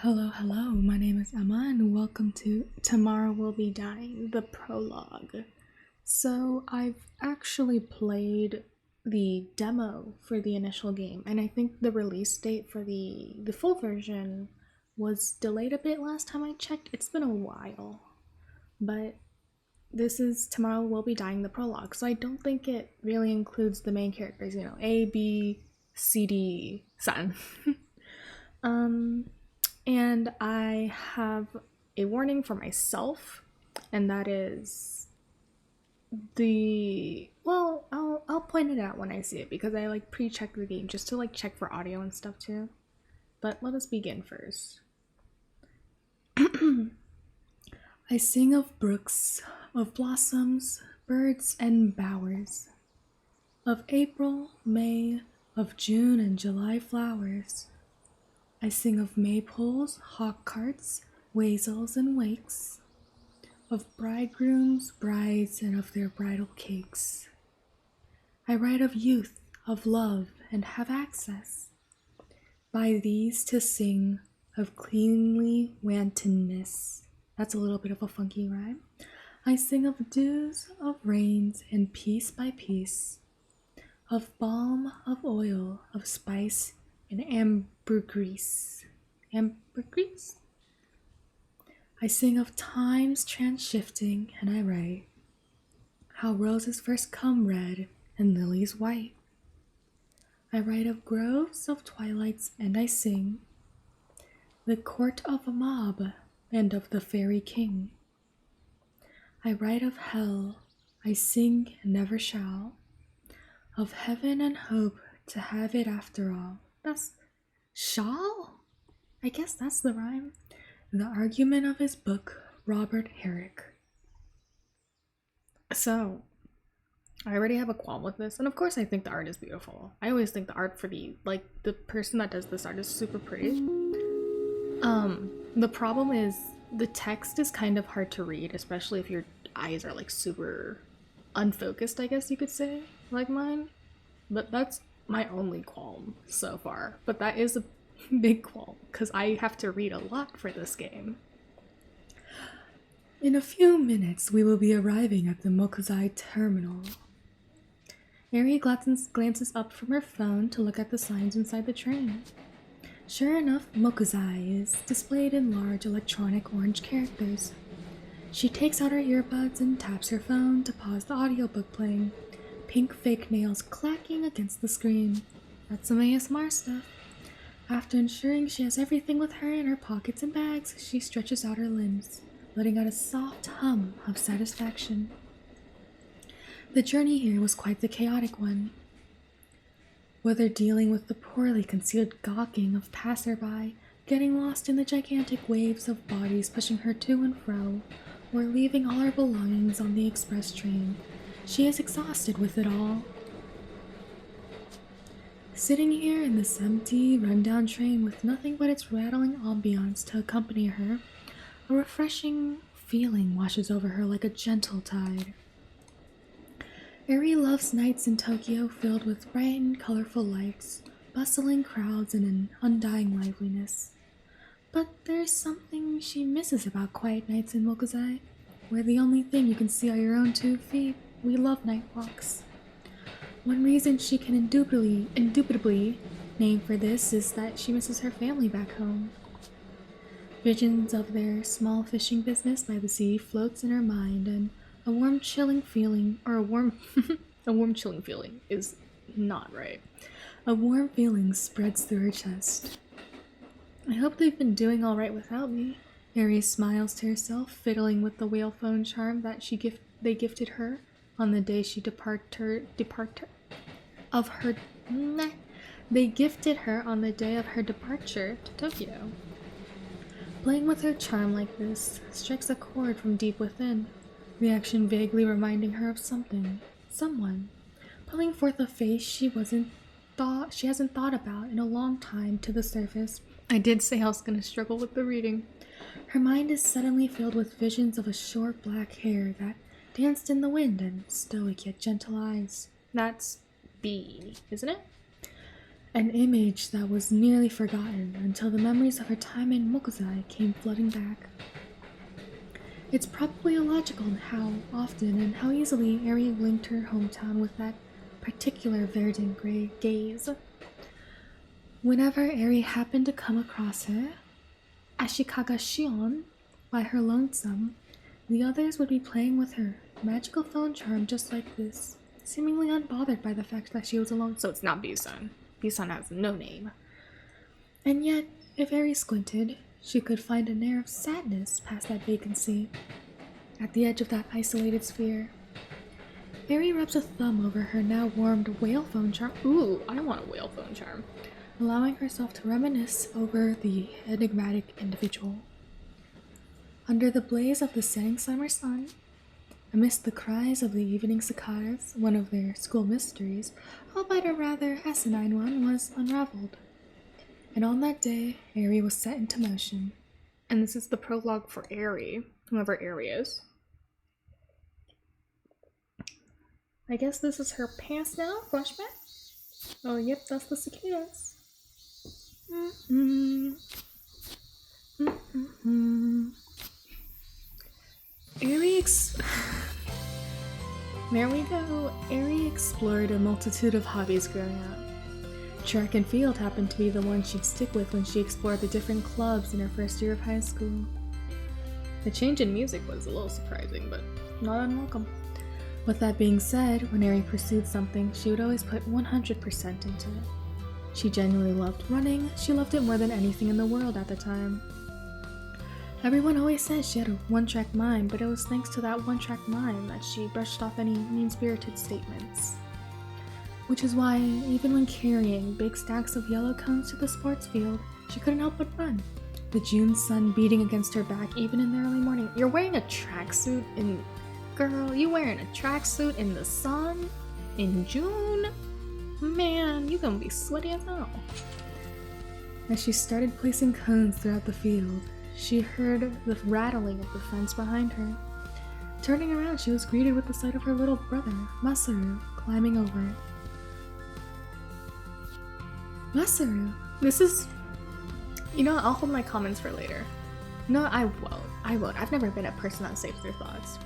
Hello, my name is Emma and welcome to Tomorrow Will Be Dying, the prologue. So I've actually played the demo for the initial game, and I think the release date for the full version was delayed a bit last time I checked. It's been a while, but this is Tomorrow Will Be Dying, the prologue, so I don't think it really includes the main characters, A, B, C, D, Sun. And I have a warning for myself, and that is I'll point it out when I see it because I pre-check the game just to check for audio and stuff too. But let us begin first. I sing of brooks, of blossoms, birds and bowers, of April, May, of June and July flowers. I sing of maypoles, hawk carts, wassails, and wakes, of bridegrooms, brides, and of their bridal cakes. I write of youth, of love, and have access by these to sing of cleanly wantonness. That's a little bit of a funky rhyme. I sing of dews, of rains, and piece by piece, of balm, of oil, of spice, and ambergris. Ambergris? I sing of times trans-shifting, and I write how roses first come red and lilies white. I write of groves of twilights, and I sing the court of a mob and of the fairy king. I write of hell, I sing and never shall, of heaven and hope to have it after all. That's shall? I guess that's the rhyme. The argument of his book, Robert Herrick. So, I already have a qualm with this, and of course I think the art is beautiful. I always think the art for the person that does this art is super pretty. The problem is the text is kind of hard to read, especially if your eyes are super unfocused, I guess you could say, like mine. But that's my only qualm so far, but that is a big qualm because I have to read a lot for this game. In a few minutes, we will be arriving at the Mokuzai terminal. Eri glances up from her phone to look at the signs inside the train. Sure enough, Mokuzai is displayed in large electronic orange characters. She takes out her earbuds and taps her phone to pause the audiobook playing. Pink fake nails clacking against the screen. That's some ASMR stuff. After ensuring she has everything with her in her pockets and bags, she stretches out her limbs, letting out a soft hum of satisfaction. The journey here was quite the chaotic one. Whether dealing with the poorly concealed gawking of passerby, getting lost in the gigantic waves of bodies pushing her to and fro, or leaving all her belongings on the express train, she is exhausted with it all. Sitting here in this empty, rundown train with nothing but its rattling ambiance to accompany her, a refreshing feeling washes over her like a gentle tide. Eri loves nights in Tokyo filled with bright and colorful lights, bustling crowds, and an undying liveliness. But there's something she misses about quiet nights in Mokuzai, where the only thing you can see are your own 2 feet. We love night walks. One reason she can indubitably name for this is that she misses her family back home. Visions of their small fishing business by the sea floats in her mind, and a warm chilling feeling is not right. A warm feeling spreads through her chest. I hope they've been doing alright without me. Eri smiles to herself, fiddling with the whale phone charm that they gifted her on the day she They gifted her on the day of her departure to Tokyo. Playing with her charm like this strikes a chord from deep within, the action vaguely reminding her of someone, pulling forth a face she hasn't thought about in a long time to the surface. I did say I was going to struggle with the reading. Her mind is suddenly filled with visions of a short black hair that danced in the wind and stoic yet gentle eyes. That's B, isn't it? An image that was nearly forgotten until the memories of her time in Mokuzai came flooding back. It's probably illogical how often and how easily Eri linked her hometown with that particular verdant gray gaze. Whenever Eri happened to come across her, Ashikaga Shion, by her lonesome, the others would be playing with her magical phone charm just like this, seemingly unbothered by the fact that she was alone. So it's not Busan. Busan has no name. And yet, if Eri squinted, she could find an air of sadness past that vacancy, at the edge of that isolated sphere. Eri rubs a thumb over her now warmed whale phone charm. Ooh, I want a whale phone charm. Allowing herself to reminisce over the enigmatic individual. Under the blaze of the setting summer sun, amidst the cries of the evening cicadas, one of their school mysteries, albeit a rather asinine one, was unraveled. And on that day, Eri was set into motion. And this is the prologue for Eri, whoever Eri is. I guess this is her past now, flashback? Oh, yep, that's the cicadas. There we go. Eri explored a multitude of hobbies growing up. Track and field happened to be the one she'd stick with when she explored the different clubs in her first year of high school. The change in music was a little surprising, but not unwelcome. With that being said, when Eri pursued something, she would always put 100% into it. She genuinely loved running. She loved it more than anything in the world at the time. Everyone always said she had a one-track mind, but it was thanks to that one-track mind that she brushed off any mean-spirited statements. Which is why, even when carrying big stacks of yellow cones to the sports field, she couldn't help but run. The June sun beating against her back even in the early morning. You're wearing a tracksuit in... Girl, you wearing a tracksuit in the sun? In June? Man, you gonna be sweaty as hell. As she started placing cones throughout the field, she heard the rattling of the fence behind her. Turning around, she was greeted with the sight of her little brother, Masaru, climbing over it. Masaru, this is... You know, I'll hold my comments for later. No, I won't. I've never been a person that saves their thoughts.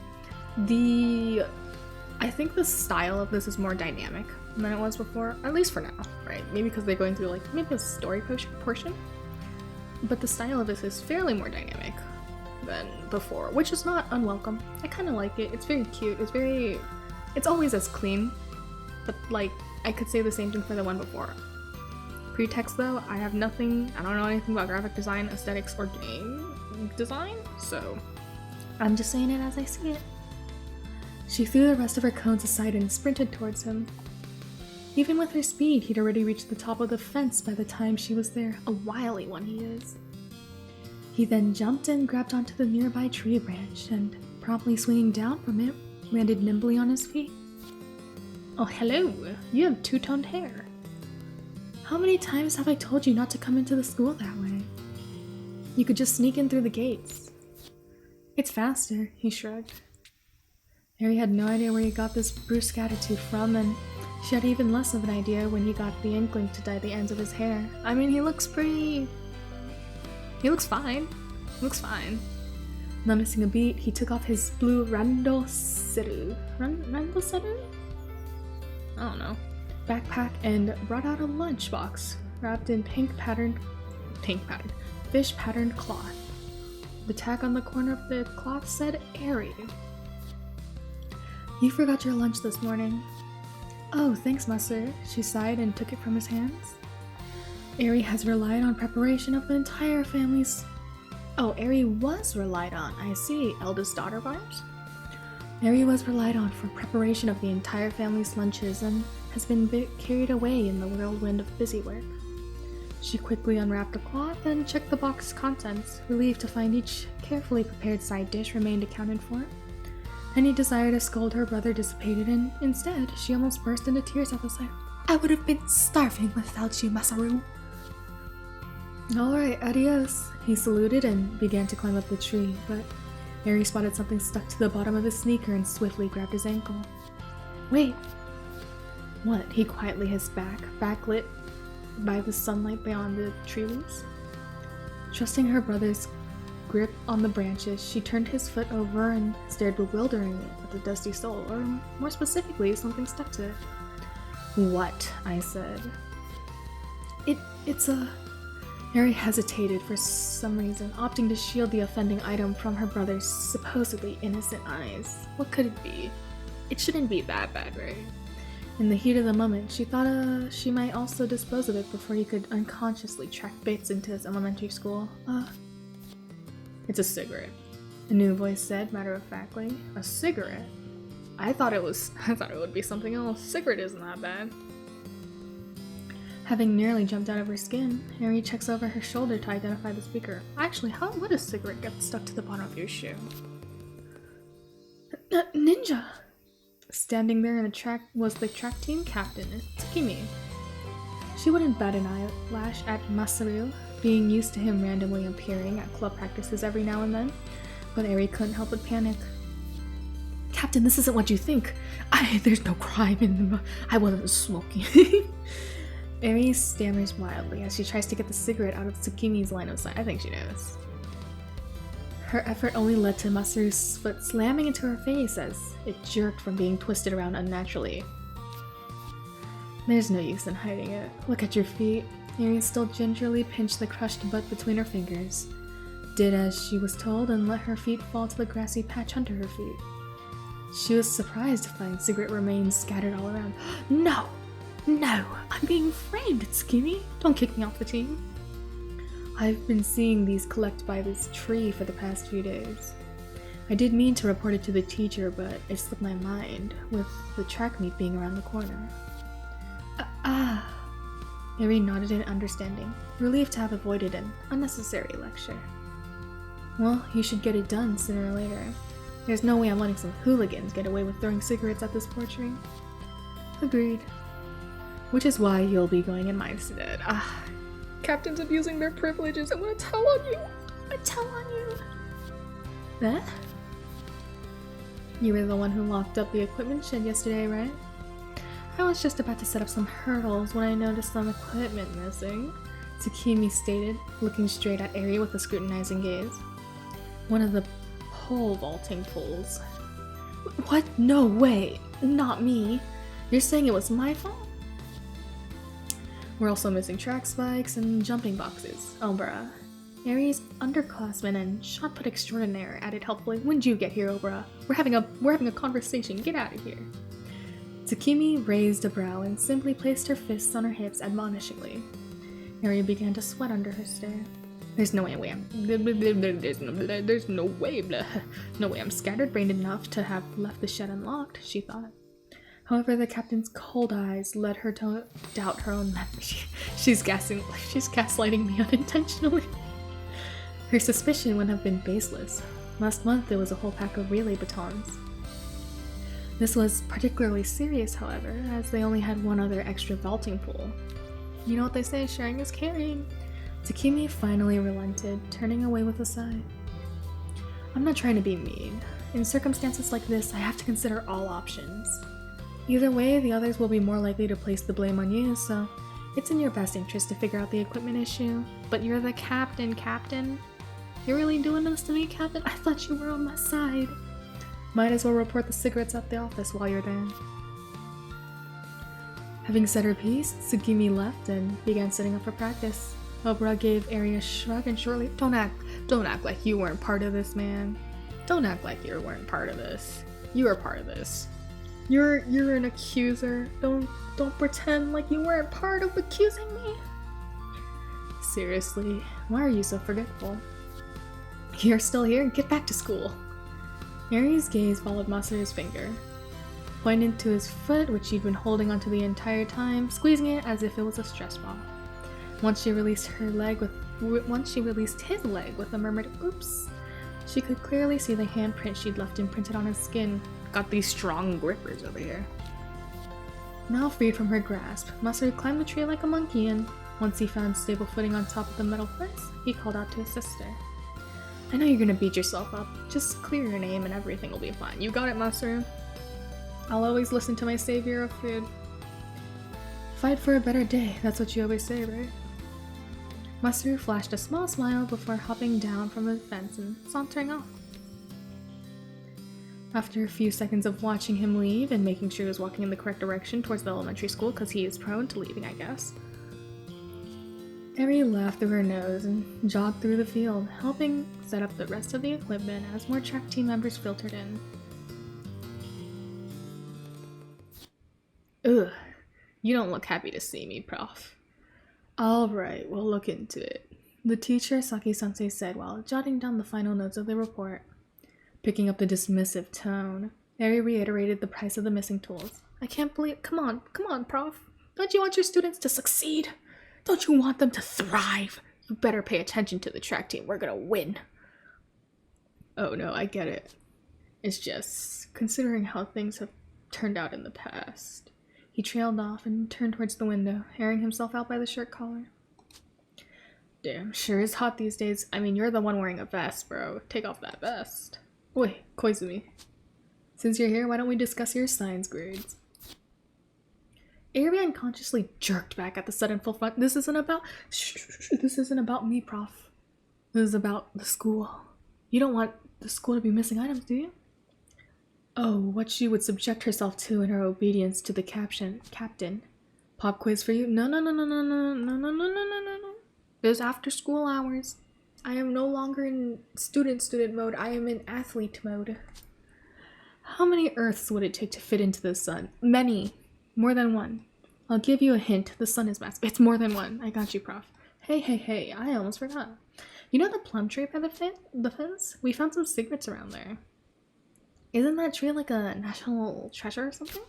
I think the style of this is more dynamic than it was before, at least for now, right? Maybe because they're going through like maybe a story portion, but the style of this is fairly more dynamic than before, which is not unwelcome. I kind of like it. It's very cute. It's always as clean, but like I could say the same thing for the one before. Pretext though, I don't know anything about graphic design, aesthetics, or game design, so I'm just saying it as I see it. She threw the rest of her cones aside and sprinted towards him. Even with her speed, he'd already reached the top of the fence by the time she was there. A wily one he is. He then jumped and grabbed onto the nearby tree branch and, promptly swinging down from it, landed nimbly on his feet. Oh, hello! You have two-toned hair. How many times have I told you not to come into the school that way? You could just sneak in through the gates. It's faster, he shrugged. Eri had no idea where he got this brusque attitude from, and she had even less of an idea when he got the inkling to dye the ends of his hair. I mean, he looks fine. He looks fine. Not missing a beat, he took off his blue randoseru I don't know. Backpack and brought out a lunchbox wrapped in fish patterned cloth. The tag on the corner of the cloth said Eri. You forgot your lunch this morning. Oh, thanks, Master. She sighed and took it from his hands. Eri has relied on preparation of the entire family's... Oh, Eri was relied on. I see. Eldest daughter vibes? Eri was relied on for preparation of the entire family's lunches and has been carried away in the whirlwind of busy work. She quickly unwrapped the cloth and checked the box's contents, relieved to find each carefully prepared side dish remained accounted for. Any desire to scold her brother dissipated, and instead, she almost burst into tears at the sight. I would have been starving without you, Masaru. Alright, adios. He saluted and began to climb up the tree, but Eri spotted something stuck to the bottom of his sneaker and swiftly grabbed his ankle. Wait. What? He quietly hissed back, backlit by the sunlight beyond the tree leaves. Trusting her brother's grip on the branches, she turned his foot over and stared bewilderingly at the dusty sole, or more specifically, something stuck to it. "What?" I said. It's a... Harry hesitated for some reason, opting to shield the offending item from her brother's supposedly innocent eyes. What could it be? It shouldn't be that bad, right? In the heat of the moment, she thought she might also dispose of it before he could unconsciously track Bates into his elementary school. It's a cigarette, a new voice said matter-of-factly. A cigarette? I thought it would be something else. Cigarette isn't that bad. Having nearly jumped out of her skin, Harry checks over her shoulder to identify the speaker. Actually, how would a cigarette get stuck to the bottom of your shoe? Ninja! Standing there in the track was the track team captain, Tsukimi. She wouldn't bat an eyelash at Masaru, being used to him randomly appearing at club practices every now and then, but Harry couldn't help but panic. "Captain, this isn't what you think. There's no crime in them. I wasn't smoking." Eri stammers wildly as she tries to get the cigarette out of Tsukimi's line of sight. I think she knows. Her effort only led to Masaru's foot slamming into her face as it jerked from being twisted around unnaturally. "There's no use in hiding it. Look at your feet." Eri still gingerly pinched the crushed butt between her fingers, did as she was told, and let her feet fall to the grassy patch under her feet. She was surprised to find cigarette remains scattered all around. No! No! I'm being framed, Tsukimi! Don't kick me off the team. I've been seeing these collect by this tree for the past few days. I did mean to report it to the teacher, but it slipped my mind, with the track meet being around the corner. Eri nodded in understanding, relieved to have avoided an unnecessary lecture. Well, you should get it done sooner or later. There's no way I'm letting some hooligans get away with throwing cigarettes at this poor tree. Agreed. Which is why you'll be going in my stead. Captain's abusing their privileges. I'm gonna tell on you. I tell on you. Eh? You were the one who locked up the equipment shed yesterday, right? I was just about to set up some hurdles when I noticed some equipment missing, Tsukimi stated, looking straight at Eri with a scrutinizing gaze. One of the pole vaulting poles. What? No way! Not me. You're saying it was my fault? We're also missing track spikes and jumping boxes. Oh, bruh. Eri's underclassman and shot put extraordinaire added helpfully. When'd you get here, Obra? We're having a conversation. Get out of here. Tsukimi raised a brow and simply placed her fists on her hips admonishingly. Eri began to sweat under her stare. There's no way I'm scattered-brained enough to have left the shed unlocked, she thought. However, the captain's cold eyes led her to doubt her own memory. She's gaslighting me unintentionally. Her suspicion would have been baseless. Last month there was a whole pack of relay batons. This was particularly serious, however, as they only had one other extra vaulting pool. You know what they say, sharing is caring. Tsukimi finally relented, turning away with a sigh. I'm not trying to be mean. In circumstances like this, I have to consider all options. Either way, the others will be more likely to place the blame on you, so it's in your best interest to figure out the equipment issue. But you're the captain? You're really doing this to me, Captain? I thought you were on my side. Might as well report the cigarettes at the office while you're there. Having said her piece, Tsukimi left and began setting up for practice. Obra gave Eri a shrug and shortly, Don't act like you weren't part of this, man. Don't act like you weren't part of this. You were part of this. You're an accuser. Don't pretend like you weren't part of accusing me. Seriously, why are you so forgetful? You're still here? Get back to school. Eri's gaze followed Masaru's finger, pointed to his foot, which she'd been holding onto the entire time, squeezing it as if it was a stress ball. Once she released his leg with a murmured oops, she could clearly see the handprint she'd left imprinted on his skin. Got these strong grippers over here. Now freed from her grasp, Masaru climbed the tree like a monkey, and once he found stable footing on top of the metal fence, he called out to his sister. I know you're gonna beat yourself up. Just clear your name and everything will be fine. You got it, Masaru. I'll always listen to my savior of food. Fight for a better day, that's what you always say, right? Masaru flashed a small smile before hopping down from the fence and sauntering off. After a few seconds of watching him leave and making sure he was walking in the correct direction towards the elementary school, because he is prone to leaving, I guess, Eri laughed through her nose and jogged through the field, helping set up the rest of the equipment as more track team members filtered in. Ugh, you don't look happy to see me, Prof. Alright, we'll look into it, the teacher, Saki-sensei, said while jotting down the final notes of the report. Picking up the dismissive tone, Eri reiterated the price of the missing tools. I can't believe— Come on, Prof. Don't you want your students to succeed? Don't you want them to thrive? You better pay attention to the track team. We're gonna win. Oh no, I get it. It's just, considering how things have turned out in the past. He trailed off and turned towards the window, airing himself out by the shirt collar. Damn, sure is hot these days. I mean, you're the one wearing a vest, bro. Take off that vest. Wait, Koizumi. Since you're here, why don't we discuss your science grades? Eri unconsciously jerked back at the sudden full front. This isn't about— This isn't about me, Prof. This is about the school. You don't want the school to be missing items, do you? Oh, what she would subject herself to in her obedience to the captain. Pop quiz for you? No. There's after school hours. I am no longer in student mode. I am in athlete mode. How many Earths would it take to fit into the sun? Many. More than one. I'll give you a hint. The sun is massive. It's more than one. I got you, Prof. Hey. I almost forgot. You know the plum tree by the fence? We found some secrets around there. Isn't that tree like a national treasure or something?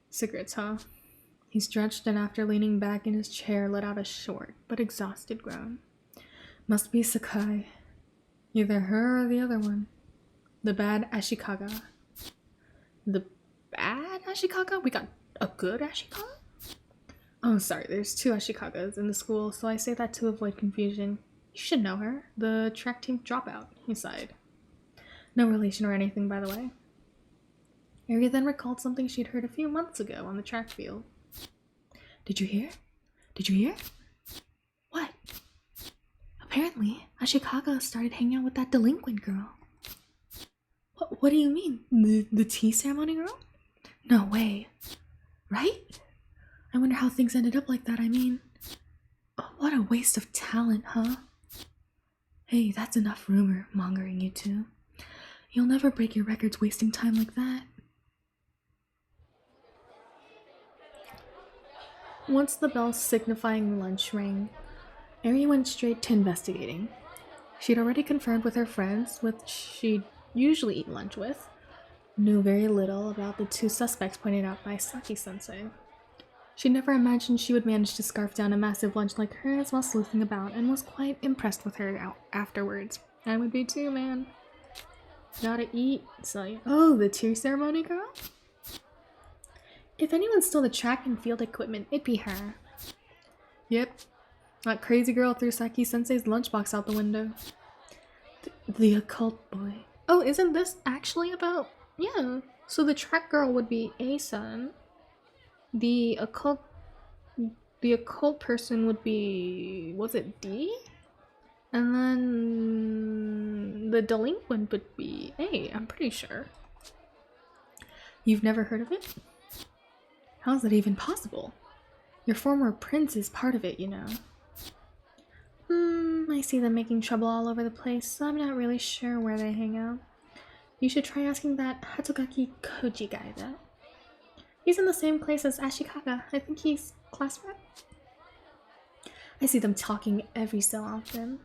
Secrets, huh? He stretched and after leaning back in his chair let out a short but exhausted groan. Must be Sakai. Either her or the other one. The bad Ashikaga. The bad Ashikaga? We got a good Ashikaga? Oh, sorry, there's two Ashikagas in the school, so I say that to avoid confusion. You should know her. The track team dropout, he sighed. No relation or anything, by the way. Eri then recalled something she'd heard a few months ago on the track field. Did you hear? What? Apparently, Ashikaga started hanging out with that delinquent girl. What do you mean? The tea ceremony girl? No way. Right? I wonder how things ended up like that, I mean. Oh, what a waste of talent, huh? Hey, that's enough rumor mongering, you two. You'll never break your records wasting time like that. Once the bell signifying lunch rang, Eri went straight to investigating. She'd already confirmed with her friends, which she'd usually eat lunch with, knew very little about the two suspects pointed out by Saki-sensei. She never imagined she would manage to scarf down a massive lunch like hers while sleuthing about, and was quite impressed with her afterwards. I would be too, man. Gotta eat, so— Oh, the tea ceremony girl? If anyone stole the track and field equipment, it'd be her. Yep. That crazy girl threw Saki-sensei's lunchbox out the window. The occult boy. Oh, isn't this actually about— Yeah. So the track girl would be A-san. The occult person would be— was it D? And then the delinquent would be A, I'm pretty sure. You've never heard of it? How's that even possible? Your former prince is part of it, you know. I see them making trouble all over the place, so I'm not really sure where they hang out. You should try asking that Hatogaki Koji guy, though. He's in the same place as Ashikaga. I think he's class rep. I see them talking every so often.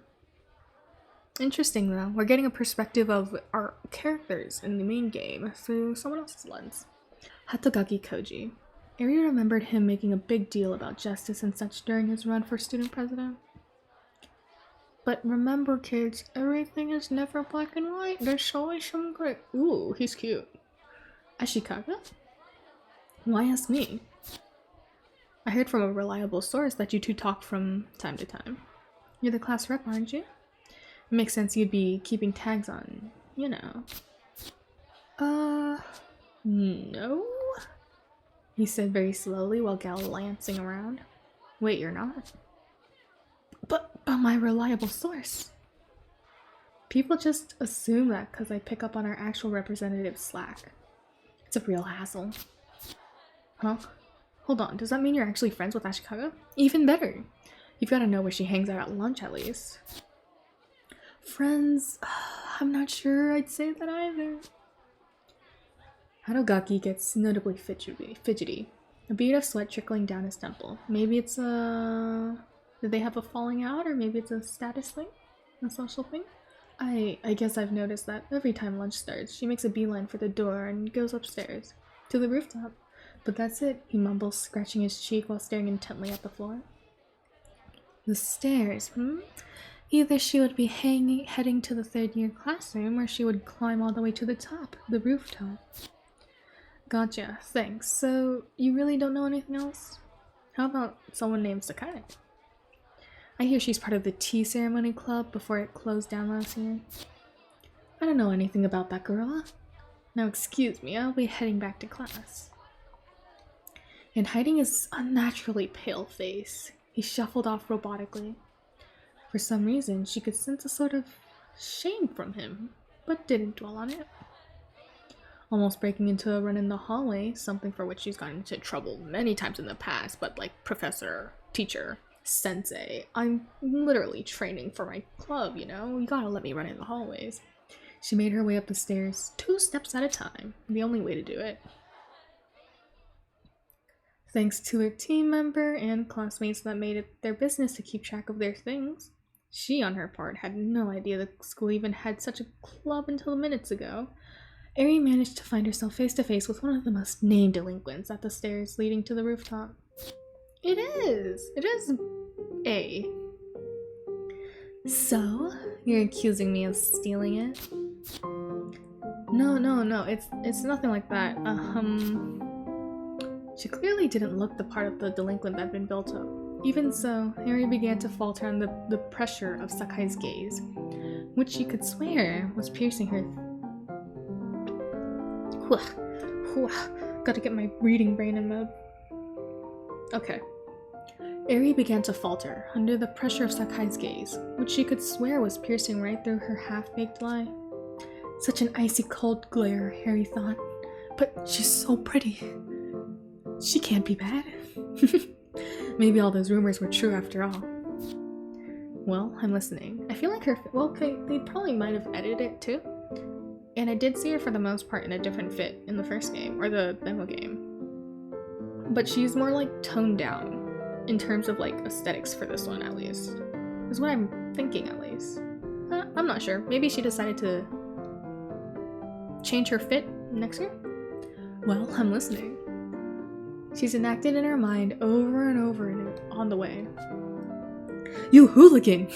Interesting, though. We're getting a perspective of our characters in the main game through someone else's lens. Hatogaki Koji. Eri remembered him making a big deal about justice and such during his run for student president. But remember, kids, everything is never black and white. There's always some gray. Ooh, he's cute. Ashikaga? Why ask me? I heard from a reliable source that you two talk from time to time. You're the class rep, aren't you? It makes sense you'd be keeping tags on, you know. No? he said very slowly while glancing around. Wait, you're not? But my reliable source. People just assume that because I pick up on our actual representative's Slack. It's a real hassle. Huh? Hold on, does that mean you're actually friends with Ashikaga? Even better! You've got to know where she hangs out at lunch at least. Friends? I'm not sure I'd say that either. Harogaki gets notably fidgety. A bead of sweat trickling down his temple. Maybe it's did they have a falling out, or maybe it's a status thing? A social thing? I guess I've noticed that every time lunch starts, she makes a beeline for the door and goes upstairs. To the rooftop. But that's it, he mumbles, scratching his cheek while staring intently at the floor. The stairs, Either she would be heading to the third-year classroom, or she would climb all the way to the top, the rooftop. Gotcha, thanks. So, you really don't know anything else? How about someone named Sakai? I hear she's part of the tea ceremony club before it closed down last year. I don't know anything about that girl. Now excuse me, I'll be heading back to class. And hiding his unnaturally pale face, he shuffled off robotically. For some reason, she could sense a sort of shame from him, but didn't dwell on it. Almost breaking into a run in the hallway, something for which she's gotten into trouble many times in the past, but like professor, teacher, sensei, I'm literally training for my club, you know? You gotta let me run in the hallways. She made her way up the stairs, 2 steps at a time, the only way to do it. Thanks to a team member and classmates that made it their business to keep track of their things. She, on her part, had no idea the school even had such a club until minutes ago. Eri managed to find herself face to face with one of the most named delinquents at the stairs leading to the rooftop. It is A. So, you're accusing me of stealing it? No, it's nothing like that. She clearly didn't look the part of the delinquent that had been built up. Even so, Harry began to falter under the pressure of Sakai's gaze, which she could swear was piercing her. Gotta get my reading brain in mode. Okay. Eri began to falter under the pressure of Sakai's gaze, which she could swear was piercing right through her half-baked lie. Such an icy cold glare, Harry thought. But she's so pretty. She can't be bad. Maybe all those rumors were true after all. Well, I'm listening. I feel like her... Well, okay, they probably might have edited it too. And I did see her for the most part in a different fit in the first game, or the demo game. But she's more like toned down in terms of like aesthetics for this one, at least. Is what I'm thinking, at least. I'm not sure. Maybe she decided to change her fit next year? Well, I'm listening. She's enacted in her mind over and over on the way. You hooligan!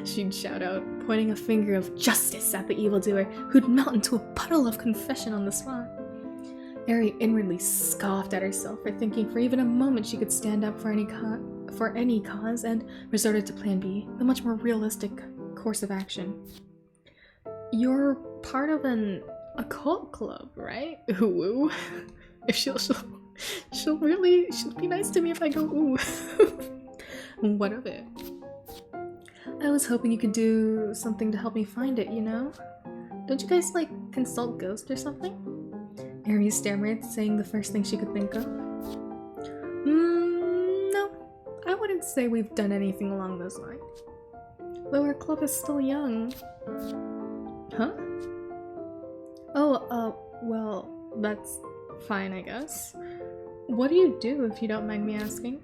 She'd shout out, pointing a finger of justice at the evildoer who'd melt into a puddle of confession on the spot. Eri inwardly scoffed at herself for thinking for even a moment she could stand up for any cause and resorted to Plan B, the much more realistic course of action. You're part of an occult club, right? Ooh. If she'll be nice to me if I go ooh. What of it? I was hoping you could do something to help me find it, you know? Don't you guys, like, consult ghosts or something? Eri stammered, saying the first thing she could think of. No. I wouldn't say we've done anything along those lines. Though our club is still young. Huh? Oh, well, that's fine, I guess. What do you do, if you don't mind me asking?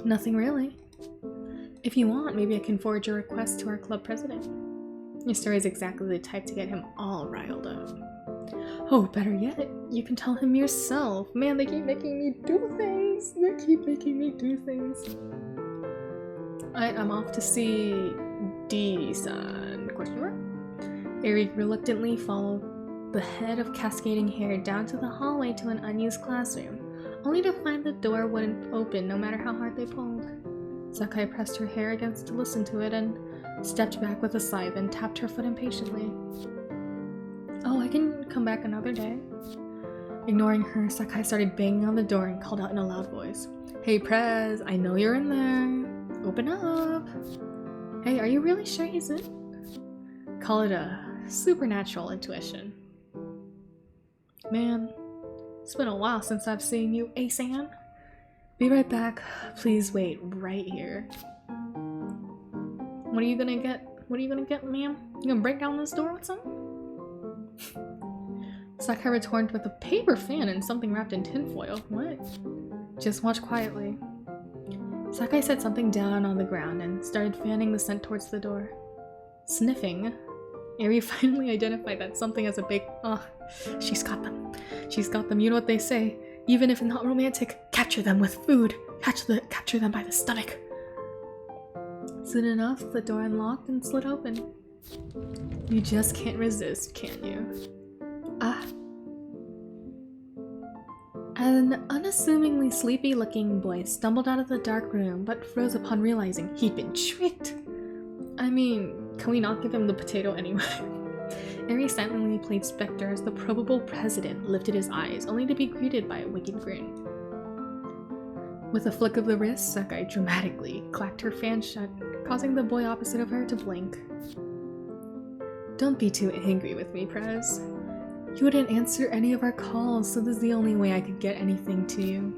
Nothing really. If you want, maybe I can forward your request to our club president. Your story is exactly the type to get him all riled up. Oh, better yet, you can tell him yourself. Man, they keep making me do things. Alright, I'm off to see D-san, ? Eri reluctantly followed the head of cascading hair down to the hallway to an unused classroom, only to find the door wouldn't open no matter how hard they pulled. Sakai pressed her hair against to listen to it and stepped back with a sigh, then tapped her foot impatiently. Oh, I can come back another day. Ignoring her, Sakai started banging on the door and called out in a loud voice. Hey Prez, I know you're in there. Open up. Hey, are you really sure he's in? Call it a supernatural intuition. Man, it's been a while since I've seen you, Asan. Be right back. Please wait right here. What are you gonna get? What are you gonna get, ma'am? You gonna break down this door with something? Sakai returned with a paper fan and something wrapped in tinfoil. What? Just watch quietly. Sakai set something down on the ground and started fanning the scent towards the door. Sniffing, Eri finally identified that something as a big... Oh, she's got them. She's got them. You know what they say. Even if not romantic, capture them with food. Capture them by the stomach. Soon enough, the door unlocked and slid open. You just can't resist, can you? Ah. An unassumingly sleepy-looking boy stumbled out of the dark room, but froze upon realizing he'd been tricked. I mean, can we not give him the potato anyway? Eri silently played Spectre as the probable president lifted his eyes, only to be greeted by a wicked grin. With a flick of the wrist, Sakai dramatically clacked her fan shut, causing the boy opposite of her to blink. Don't be too angry with me, Prez. You wouldn't answer any of our calls, so this is the only way I could get anything to you.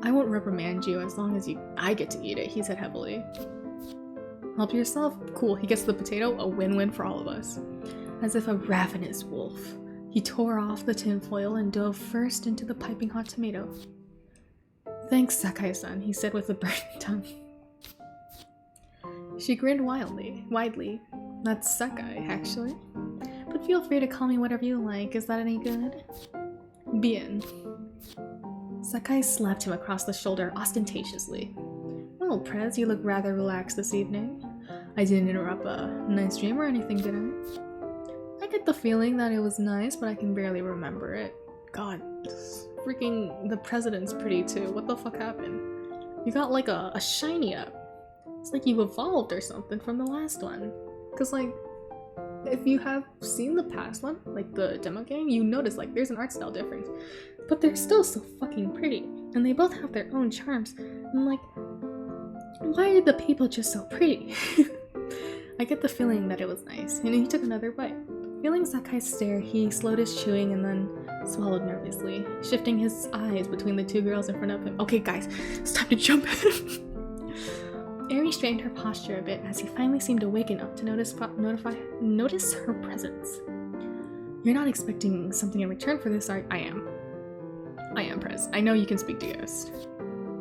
I won't reprimand you as long as I get to eat it, he said heavily. Help yourself? Cool, he gets the potato, a win-win for all of us. As if a ravenous wolf, he tore off the tinfoil and dove first into the piping hot tomato. Thanks, Sakai-san, he said with a burning tongue. She grinned widely. That's Sakai, actually. But feel free to call me whatever you like. Is that any good? Bien. Sakai slapped him across the shoulder ostentatiously. Well, Prez, you look rather relaxed this evening. I didn't interrupt a nice dream or anything, did I? I get the feeling that it was nice, but I can barely remember it. God, freaking the president's pretty too. What the fuck happened? You got like a shiny up. It's like you evolved or something from the last one. Cause like, if you have seen the past one, like the demo game, you notice like there's an art style difference. But they're still so fucking pretty. And they both have their own charms. And like, why are the people just so pretty? I get the feeling that it was nice. And he took another bite. Feeling Sakai's stare, he slowed his chewing and then swallowed nervously, shifting his eyes between the two girls in front of him. Okay guys, it's time to jump in. Eri straightened her posture a bit as he finally seemed awake enough to notice her presence. You're not expecting something in return for this, are you? I am, Prez. I know you can speak to ghosts.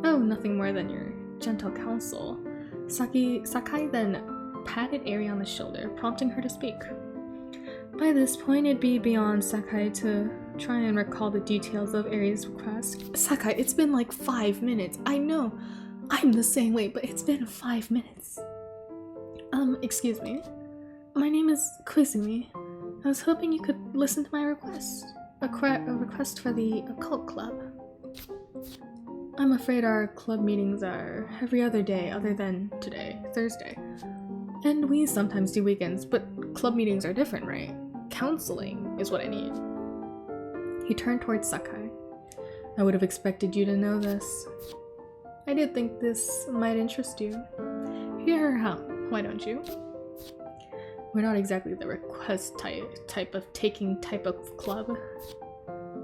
Oh, nothing more than your gentle counsel. Sakai then patted Eri on the shoulder, prompting her to speak. By this point, it'd be beyond Sakai to try and recall the details of Eri's request. Sakai, it's been like 5 minutes. I know. I'm the same way, but it's been 5 minutes. Excuse me. My name is Koizumi. I was hoping you could listen to my request. A request for the occult club. I'm afraid our club meetings are every other day other than today, Thursday. And we sometimes do weekends, but club meetings are different, right? Counseling is what I need. He turned towards Sakai. I would have expected you to know this. I did think this might interest you. Here, how? Why don't you? We're not exactly the request type of club.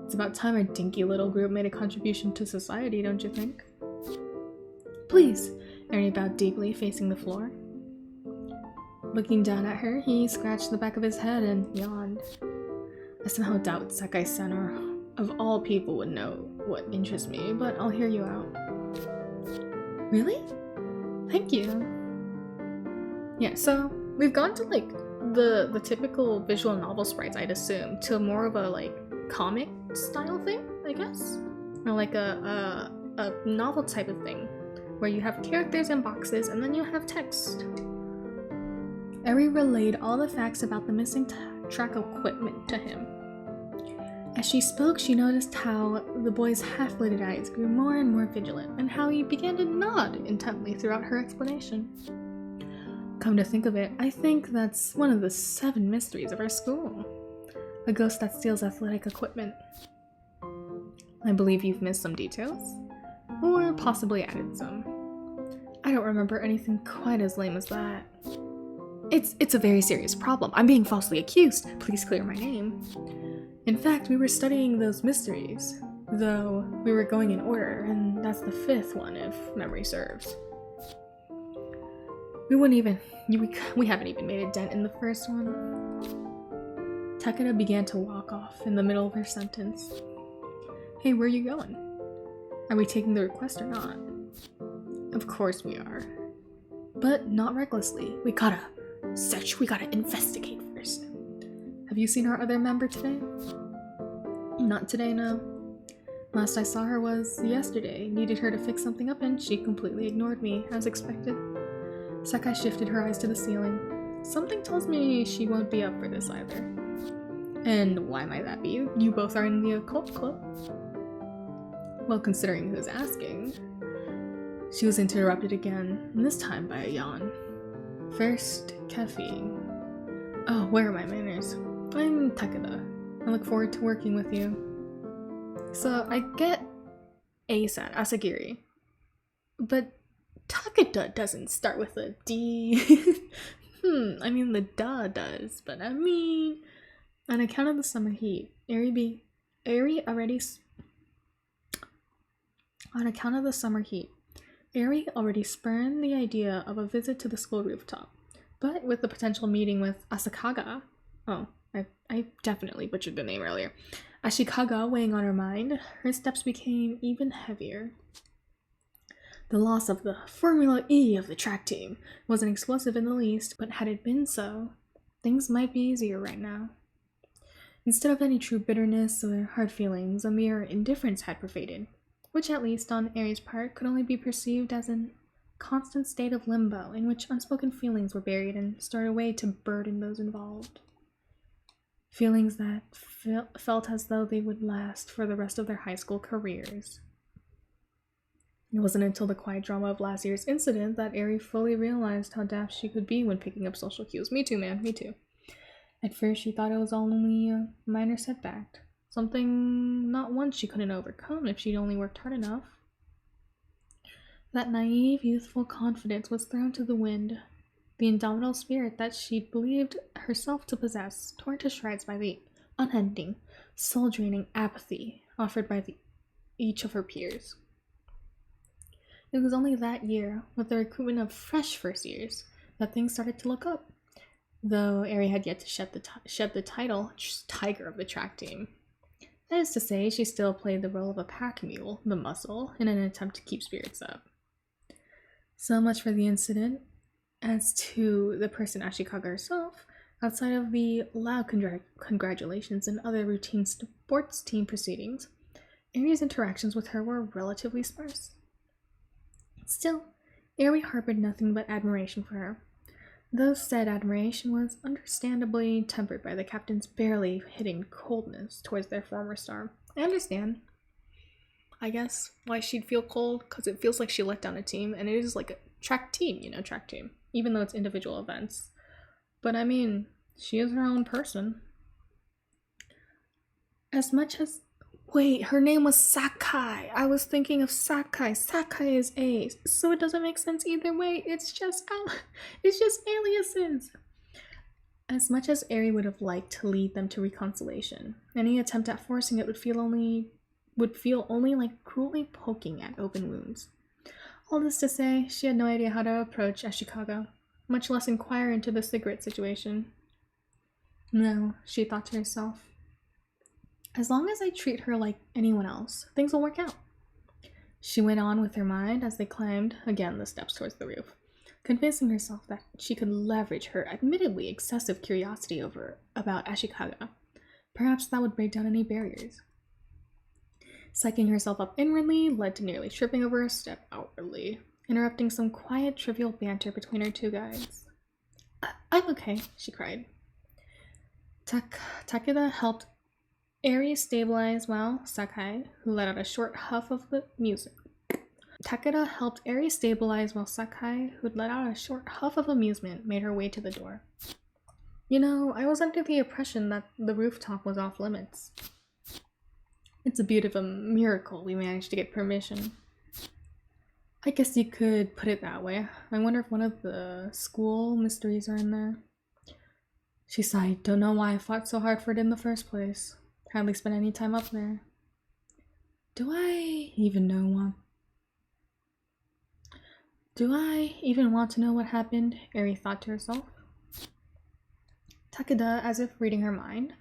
It's about time our dinky little group made a contribution to society, don't you think? Please, Eri bowed deeply, facing the floor. Looking down at her, he scratched the back of his head and yawned. I somehow doubt Sakai-san, or of all people, would know what interests me, but I'll hear you out. Really? Thank you. Yeah, so we've gone to like the typical visual novel sprites, I'd assume, to more of a like comic style thing, I guess? Or like a novel type of thing, where you have characters in boxes and then you have text. Eri relayed all the facts about the missing track equipment to him. As she spoke, she noticed how the boy's half-lidded eyes grew more and more vigilant, and how he began to nod intently throughout her explanation. Come to think of it, I think that's one of the 7 mysteries of our school. A ghost that steals athletic equipment. I believe you've missed some details, or possibly added some. I don't remember anything quite as lame as that. It's a very serious problem. I'm being falsely accused. Please clear my name. In fact, we were studying those mysteries, though we were going in order, and that's the 5th one if memory serves. We haven't even made a dent in the first one. Takeda began to walk off in the middle of her sentence. Hey, where are you going? Are we taking the request or not? Of course we are. But not recklessly. We gotta investigate first. Have you seen our other member today? Not today, no. Last I saw her was yesterday. Needed her to fix something up and she completely ignored me, as expected. Sakai shifted her eyes to the ceiling. Something tells me she won't be up for this either. And why might that be? You both are in the occult club. Well, considering who's asking. She was interrupted again, and this time by a yawn. First, caffeine. Oh, where are my manners? I'm Takeda. I look forward to working with you. So, I get Asagiri, but Takeda doesn't start with a D. I mean, the da does, but I mean, on account of the summer heat, Eri already spurned the idea of a visit to the school rooftop, but with the potential meeting with Asakaga, I definitely butchered the name earlier, Ashikaga weighing on her mind, her steps became even heavier. The loss of the Formula E of the track team wasn't explosive in the least, but had it been so, things might be easier right now. Instead of any true bitterness or hard feelings, a mere indifference had pervaded, which at least on Eri's part could only be perceived as a constant state of limbo in which unspoken feelings were buried and stored away to burden those involved. Feelings that felt as though they would last for the rest of their high school careers. It wasn't until the quiet drama of last year's incident that Eri fully realized how daft she could be when picking up social cues. Me too, man, me too. At first she thought it was only a minor setback. Something not one she couldn't overcome if she'd only worked hard enough. That naive, youthful confidence was thrown to the wind. The indomitable spirit that she believed herself to possess, torn to shreds by the unending, soul-draining apathy offered by each of her peers. It was only that year, with the recruitment of fresh first years, that things started to look up, though Eri had yet to shed the title Tiger of the track team. That is to say, she still played the role of a pack mule, the muscle, in an attempt to keep spirits up. So much for the incident. As to the person Ashikaga herself, outside of the loud congratulations and other routine sports team proceedings, Eri's interactions with her were relatively sparse. Still, Eri harbored nothing but admiration for her, though said admiration was understandably tempered by the captain's barely hitting coldness towards their former star. I understand, I guess, why she'd feel cold, because it feels like she let down a team, and it is like a track team, even though it's individual events. But I mean, she is her own person. As much as... Wait, her name was Sakai. I was thinking of Sakai. Sakai is A, so it doesn't make sense either way. It's just aliases. As much as Eri would have liked to lead them to reconciliation, any attempt at forcing it would feel only like cruelly poking at open wounds. All this to say, she had no idea how to approach Ashikaga, much less inquire into the cigarette situation. No, she thought to herself. As long as I treat her like anyone else, things will work out. She went on with her mind as they climbed again the steps towards the roof, convincing herself that she could leverage her admittedly excessive curiosity about Ashikaga. Perhaps that would break down any barriers. Psyching herself up inwardly led to nearly tripping over a step outwardly, interrupting some quiet, trivial banter between her two guides. I'm okay, she cried. Takeda helped Eri stabilize while Sakai, who let out a short huff of the music. Takeda helped Eri stabilize while Sakai, who'd let out a short huff of amusement, made her way to the door. I was under the impression that the rooftop was off limits. It's a bit of a miracle we managed to get permission. I guess you could put it that way. I wonder if one of the school mysteries are in there. She sighed. Don't know why I fought so hard for it in the first place. Hardly spent any time up there. Do I even want to know what happened? Eri thought to herself. Takeda, as if reading her mind,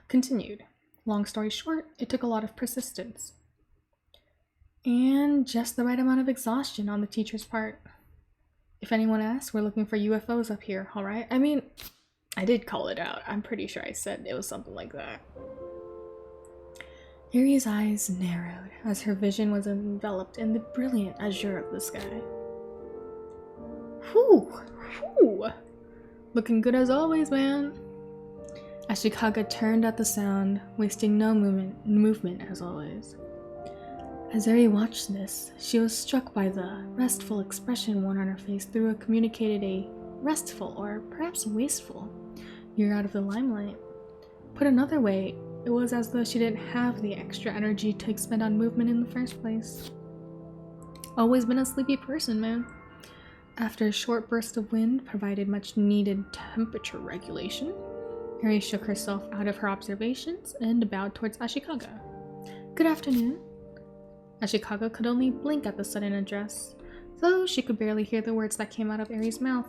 continued. Long story short, it took a lot of persistence. And just the right amount of exhaustion on the teacher's part. If anyone asks, we're looking for UFOs up here, alright? I mean, I did call it out. I'm pretty sure I said it was something like that. Eri's eyes narrowed as her vision was enveloped in the brilliant azure of the sky. Whew! Whew! Looking good as always, man. Ashikaga turned at the sound, wasting no movement as always. As Eri watched this, she was struck by the restful expression worn on her face through a communicated a restful or perhaps wasteful. You're out of the limelight. Put another way, it was as though she didn't have the extra energy to expend on movement in the first place. Always been a sleepy person, man. After a short burst of wind provided much needed temperature regulation, Eri shook herself out of her observations and bowed towards Ashikaga. Good afternoon. Ashikaga could only blink at the sudden address, though she could barely hear the words that came out of Eri's mouth.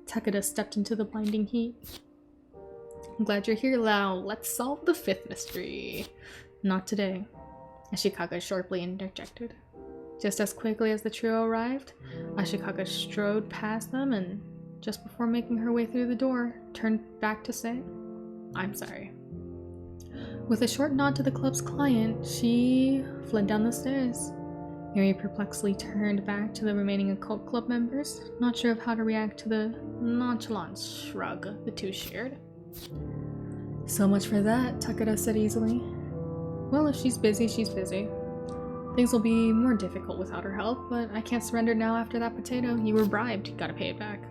Takeda stepped into the blinding heat. I'm glad you're here, Lao. Let's solve the fifth mystery. Not today, Ashikaga sharply interjected. Just as quickly as the trio arrived, Ashikaga strode past them and, just before making her way through the door, turned back to say, I'm sorry. With a short nod to the club's client, she fled down the stairs. Eri perplexedly turned back to the remaining occult club members, not sure of how to react to the nonchalant shrug the two shared. So much for that, Takeda said easily. Well, if she's busy, she's busy. Things will be more difficult without her help, but I can't surrender now after that potato. You were bribed, you gotta pay it back.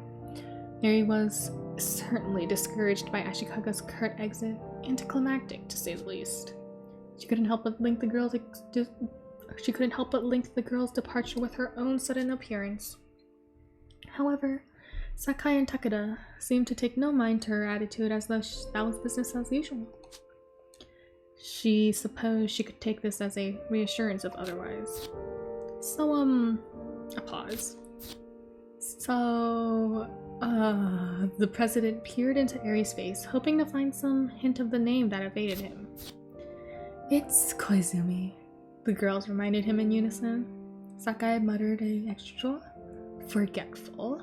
Eri was certainly discouraged by Ashikaga's curt exit, anticlimactic to say the least. She couldn't help but link the girl's departure with her own sudden appearance. However, Sakai and Takeda seemed to take no mind to her attitude, as though that was business as usual. She supposed she could take this as a reassurance of otherwise. So, a pause. The president peered into Eri's face, hoping to find some hint of the name that evaded him. It's Koizumi, the girls reminded him in unison. Sakai muttered a extra forgetful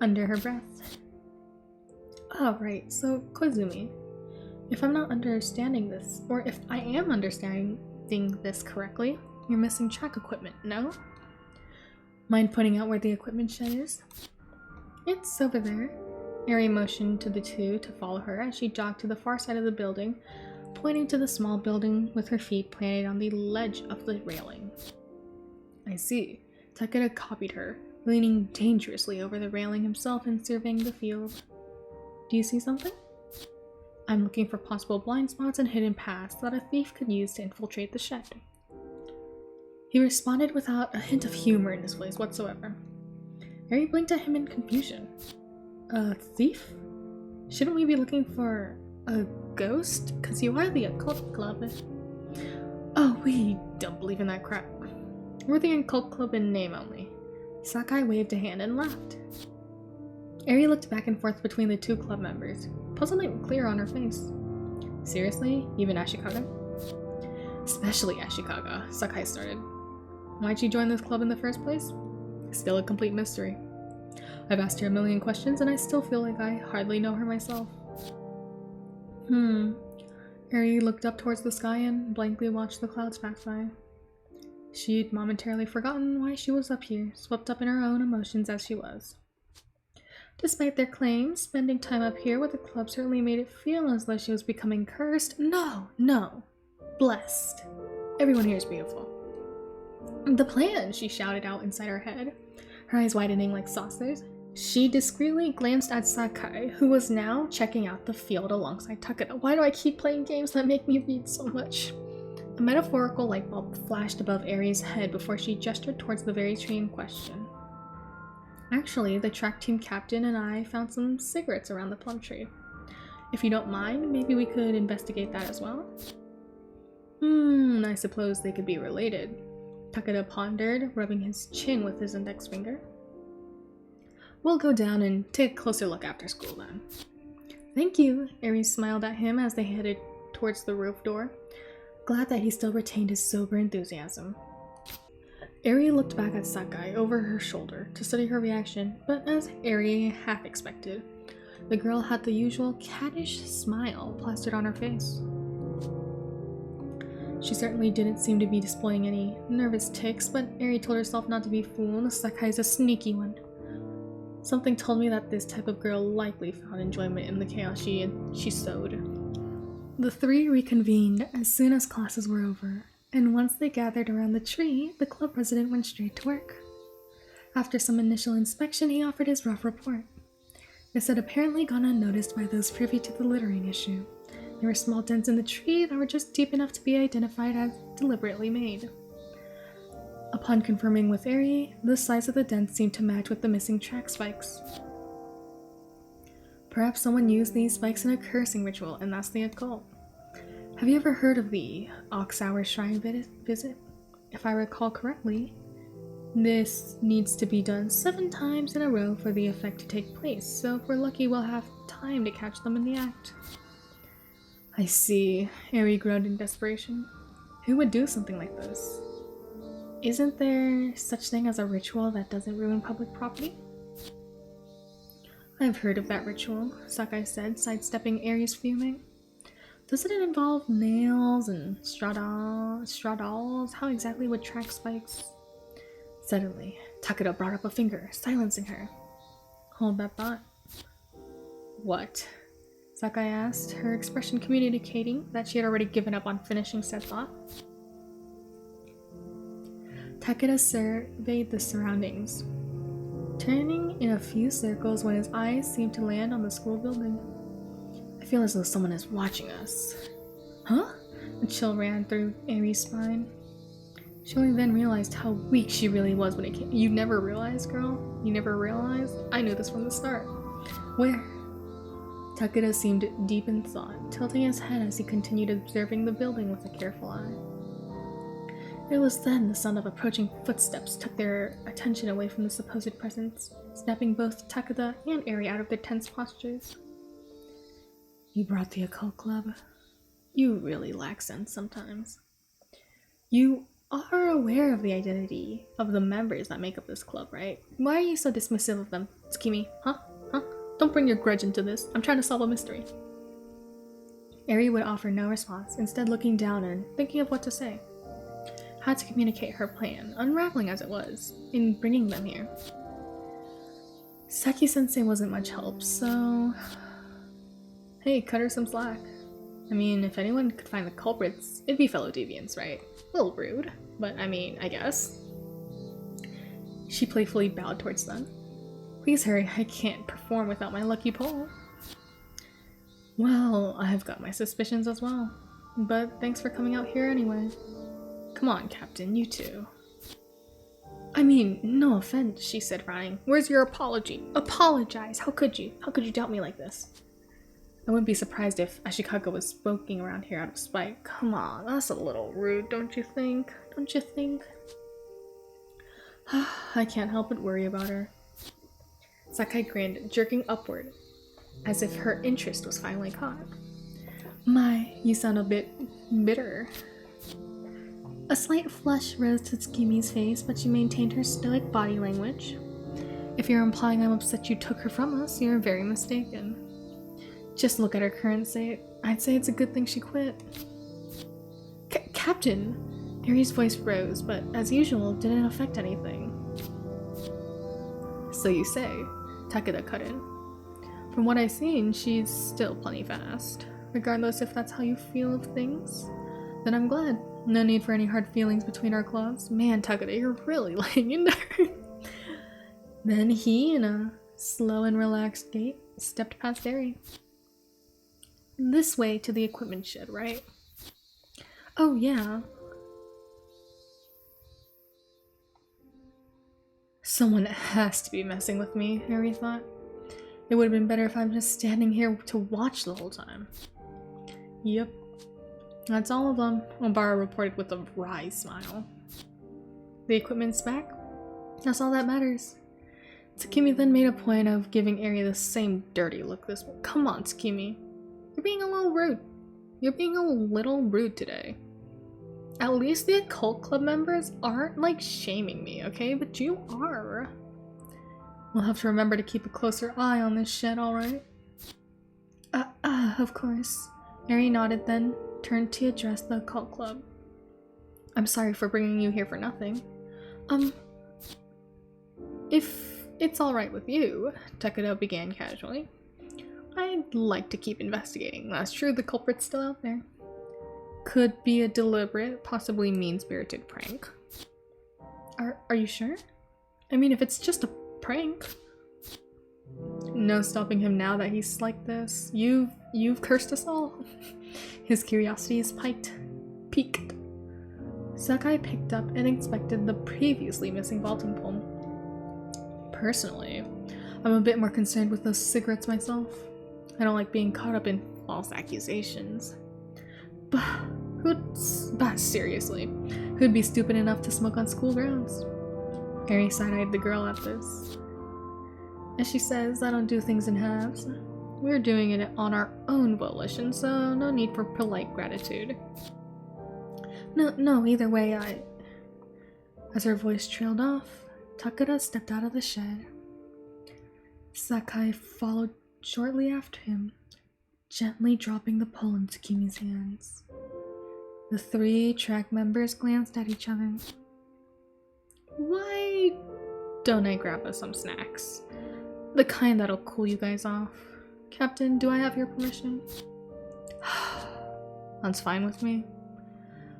under her breath. Oh, right, so Koizumi. If I'm not understanding this, or if I am understanding this correctly, you're missing track equipment, no? Mind pointing out where the equipment shed is? It's over there. Eri motioned to the two to follow her as she jogged to the far side of the building, pointing to the small building with her feet planted on the ledge of the railing. I see. Takeda copied her, leaning dangerously over the railing himself and surveying the field. Do you see something? I'm looking for possible blind spots and hidden paths that a thief could use to infiltrate the shed. He responded without a hint of humor in his voice whatsoever. Eri blinked at him in confusion. A thief? Shouldn't we be looking for a ghost? 'Cause you are the occult club. Oh, we don't believe in that crap. We're the occult club in name only. Sakai waved a hand and laughed. Eri looked back and forth between the two club members, puzzlement clear on her face. Seriously? Even Ashikaga? Especially Ashikaga, Sakai started. Why'd she join this club in the first place? Still a complete mystery. I've asked her a million questions and I still feel like I hardly know her myself. Eri looked up towards the sky and blankly watched the clouds pass by. She'd momentarily forgotten why she was up here, swept up in her own emotions as she was. Despite their claims, spending time up here with the club certainly made it feel as though she was becoming cursed. No. Blessed. Everyone here is beautiful. The plan, she shouted out inside her head, her eyes widening like saucers. She discreetly glanced at Sakai, who was now checking out the field alongside Takeda. Why do I keep playing games that make me read so much? A metaphorical light bulb flashed above Ari's head before she gestured towards the very tree in question. Actually, the track team captain and I found some cigarettes around the plum tree. If you don't mind, maybe we could investigate that as well? I suppose they could be related. Takeda pondered, rubbing his chin with his index finger. We'll go down and take a closer look after school then. Thank you, Ari smiled at him as they headed towards the roof door, glad that he still retained his sober enthusiasm. Ari looked back at Sakai over her shoulder to study her reaction, but as Ari half expected, the girl had the usual cattish smile plastered on her face. She certainly didn't seem to be displaying any nervous tics, but Ari told herself not to be fooled. Sakai's a sneaky one. Something told me that this type of girl likely found enjoyment in the chaos she sowed. The three reconvened as soon as classes were over, and once they gathered around the tree, the club president went straight to work. After some initial inspection, he offered his rough report. This had apparently gone unnoticed by those privy to the littering issue. There were small dents in the tree that were just deep enough to be identified as deliberately made. Upon confirming with Ari, the size of the dents seemed to match with the missing track spikes. Perhaps someone used these spikes in a cursing ritual, and that's the occult. Have you ever heard of the Ox Hour Shrine visit? If I recall correctly, this needs to be done 7 times in a row for the effect to take place, so if we're lucky we'll have time to catch them in the act. I see, Ari groaned in desperation. Who would do something like this? Isn't there such thing as a ritual that doesn't ruin public property? I've heard of that ritual, Sakai said, sidestepping Ari's fuming. Doesn't it involve nails and straw dolls? How exactly would track spikes? Suddenly, Takeda brought up a finger, silencing her. Hold that thought. What? Sakai asked, her expression communicating that she had already given up on finishing said thought. Takeda surveyed the surroundings, turning in a few circles when his eyes seemed to land on the school building. I feel as though someone is watching us. Huh? A chill ran through Ari's spine. She only then realized how weak she really was when it came. You never realized, girl? You never realized? I knew this from the start. Where? Takeda seemed deep in thought, tilting his head as he continued observing the building with a careful eye. It was then the sound of approaching footsteps took their attention away from the supposed presence, snapping both Takeda and Ari out of their tense postures. You brought the occult club? You really lack sense sometimes. You are aware of the identity of the members that make up this club, right? Why are you so dismissive of them, Tsukimi? Huh? Don't bring your grudge into this. I'm trying to solve a mystery. Ari would offer no response, instead looking down and thinking of what to say. How to communicate her plan, unraveling as it was, in bringing them here. Saki-sensei wasn't much help, so... Hey, cut her some slack. I mean, if anyone could find the culprits, it'd be fellow deviants, right? A little rude, but I mean, I guess. She playfully bowed towards them. Please hurry, I can't perform without my lucky pole. Well, I've got my suspicions as well, but thanks for coming out here anyway. Come on, Captain, you too. I mean, no offense, she said, frowning. Where's your apology? Apologize! How could you? How could you doubt me like this? I wouldn't be surprised if Ashikaga was poking around here out of spite. Come on, that's a little rude, don't you think? Don't you think? I can't help but worry about her. Sakai grinned, jerking upward, as if her interest was finally caught. My, you sound a bit bitter. A slight flush rose to Tsukimi's face, but she maintained her stoic body language. If you're implying I'm upset you took her from us, you're very mistaken. Just look at her current state. I'd say it's a good thing she quit. Captain! Ari's voice rose, but as usual, didn't affect anything. So you say, Takeda cut in. From what I've seen, she's still plenty fast. Regardless if that's how you feel of things, then I'm glad. No need for any hard feelings between our clubs. Man, Takeda, you're really laying in there. Then he, in a slow and relaxed gait, stepped past Ari. This way to the equipment shed, right? Oh, yeah. Someone has to be messing with me, Harry thought. It would have been better if I'm just standing here to watch the whole time. Yep. That's all of them, Obara reported with a wry smile. The equipment's back. That's all that matters. Tsukimi then made a point of giving Eri the same dirty look this way. Come on, Tsukimi. You're being a little rude. You're being a little rude today. At least the occult club members aren't like shaming me, okay? But you are. We'll have to remember to keep a closer eye on this shed, alright? Of course. Eri nodded then, turned to address the occult club. I'm sorry for bringing you here for nothing. If it's alright with you, Takedo began casually. I'd like to keep investigating. That's true, the culprit's still out there. Could be a deliberate, possibly mean-spirited prank. Are you sure? I mean, if it's just a prank. No stopping him now that he's like this. You've cursed us all. His curiosity is piqued. Sakai picked up and inspected the previously missing vaulting pole. Personally, I'm a bit more concerned with those cigarettes myself. I don't like being caught up in false accusations. Seriously, who'd be stupid enough to smoke on school grounds? Harry side-eyed the girl at this. As she says, I don't do things in halves. We're doing it on our own volition, so no need for polite gratitude. No, either way, As her voice trailed off, Takeda stepped out of the shed. Sakai followed shortly after him, gently dropping the pole into Tsukimi's hands. The three track members glanced at each other. Why don't I grab us some snacks? The kind that'll cool you guys off. Captain, do I have your permission? That's fine with me.